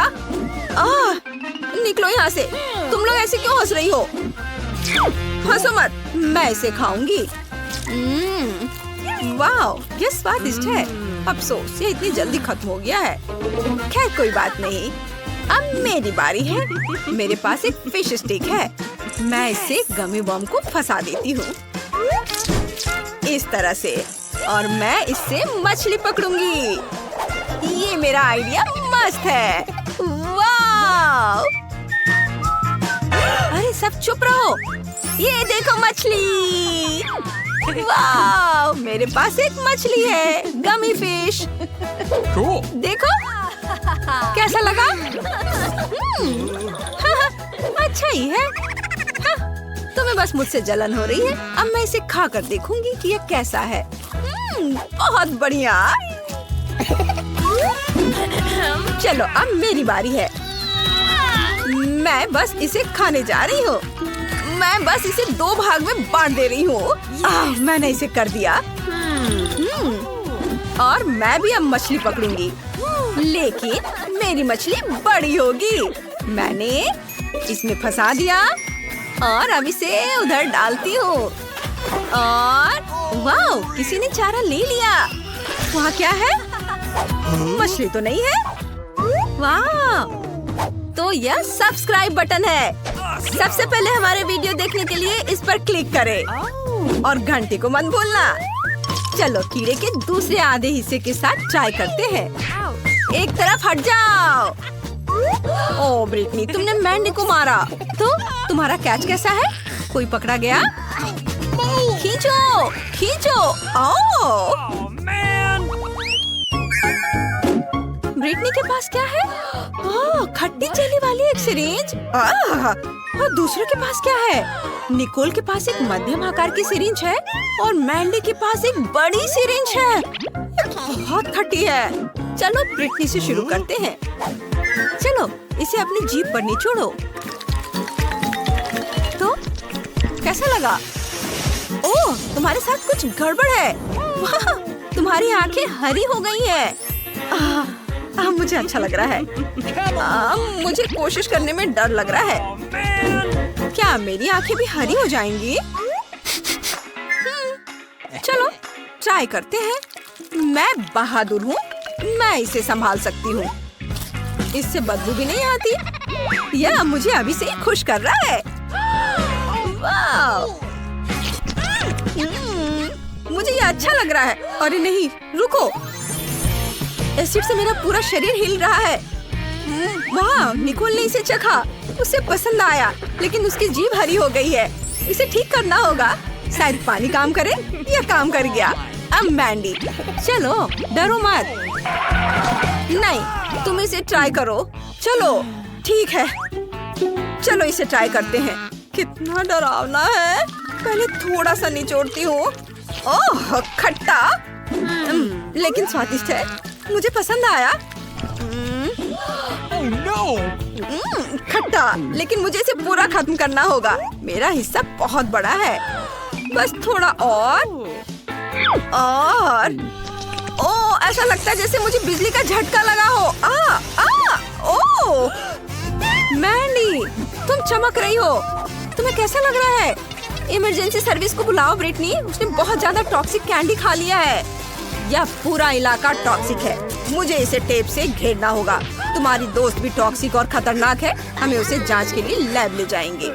निकलो यहाँ से। तुम लोग ऐसे क्यों हंस रही हो? हंसो मत, मैं इसे खाऊंगी। वाह, ये स्वादिष्ट है। अफसोस ये इतनी जल्दी खत्म हो गया है। खैर कोई बात नहीं। अब मेरी बारी है। मेरे पास एक फिश स्टिक है। मैं इससे गमी बम को फंसा देती हूँ इस तरह से, और मैं इससे मछली पकड़ूंगी। ये मेरा आइडिया मस्त है। वाह! अरे सब चुप रहो। ये देखो मछली। वाह! मेरे पास एक मछली है, गमी फिश। Cool. देखो कैसा लगा? अच्छा ही है। तुम्हें बस मुझसे जलन हो रही है। अब मैं इसे खा कर देखूंगी कि ये कैसा है। बहुत बढ़िया। चलो अब मेरी बारी है। मैं बस इसे खाने जा रही हूँ। मैं बस इसे 2 भाग में बांट दे रही हूँ। मैंने इसे कर दिया। और मैं भी अब मछली पकड़ूंगी, लेकिन मेरी मछली बड़ी होगी। मैंने इसमें फंसा दिया और अब इसे उधर डालती हूँ। और वाह, किसी ने चारा ले लिया। वहाँ क्या है? मछली तो नहीं है। वाह, तो यह सब्सक्राइब बटन है। सबसे पहले हमारे वीडियो देखने के लिए इस पर क्लिक करें और घंटी को मत भूलना। चलो कीड़े के दूसरे आधे हिस्से के साथ ट्राई करते हैं। एक तरफ हट जाओ। ओह ब्रिटनी, तुमने मैंडी को मारा। तो तुम्हारा कैच कैसा है? कोई पकड़ा गया? खींचो खींचो। ओह ब्रिटनी के पास क्या है? ओह, खट्टी जेली वाली एक सिरिंज। और दूसरे के पास क्या है? निकोल के पास एक मध्यम आकार की सिरिंज है और मैंडी के पास एक बड़ी सिरिंज है। बहुत खट्टी है। चलो ब्रिटनी से शुरू करते हैं। चलो इसे अपनी जीभ पर निचोड़ो। तो कैसा लगा? ओह, तुम्हारे साथ कुछ गड़बड़ है। वाह, तुम्हारी आंखें हरी हो गई हैं। मुझे अच्छा लग रहा है। मुझे कोशिश करने में डर लग रहा है। क्या मेरी आंखें भी हरी हो जाएंगी? चलो ट्राई करते हैं। मैं बहादुर हूँ, मैं इसे संभाल सकती हूँ। इससे बदबू भी नहीं आती। यह मुझे अभी से ही खुश कर रहा है। वाह! मुझे ये अच्छा लग रहा है। अरे नहीं, रुको। एसिड से मेरा पूरा शरीर हिल रहा है। वाह, निकोल ने इसे चखा। उसे पसंद आया, लेकिन उसकी जीभ हरी हो गई है। इसे ठीक करना होगा। शायद पानी काम करे। यह काम कर गया। अब मैंडी, चलो डरो मत। नहीं, तुम इसे ट्राई करो। चलो ठीक है, चलो इसे ट्राई करते हैं। कितना डरावना है। पहले थोड़ा सा निचोड़ती हूँ। ओह खट्टा, लेकिन स्वादिष्ट है। मुझे पसंद आया। Oh no! खट्टा, लेकिन मुझे इसे पूरा खत्म करना होगा। मेरा हिस्सा बहुत बड़ा है। बस थोड़ा और। ओह, ऐसा लगता है जैसे मुझे बिजली का झटका लगा हो। ओह मैंडी, तुम चमक रही हो। तुम्हें कैसा लग रहा है? इमरजेंसी सर्विस को बुलाओ ब्रिटनी। उसने बहुत ज्यादा टॉक्सिक कैंडी खा लिया है। यह पूरा इलाका टॉक्सिक है। मुझे इसे टेप से घेरना होगा। तुम्हारी दोस्त भी टॉक्सिक और खतरनाक है। हमें उसे जांच के लिए लैब ले जाएंगे।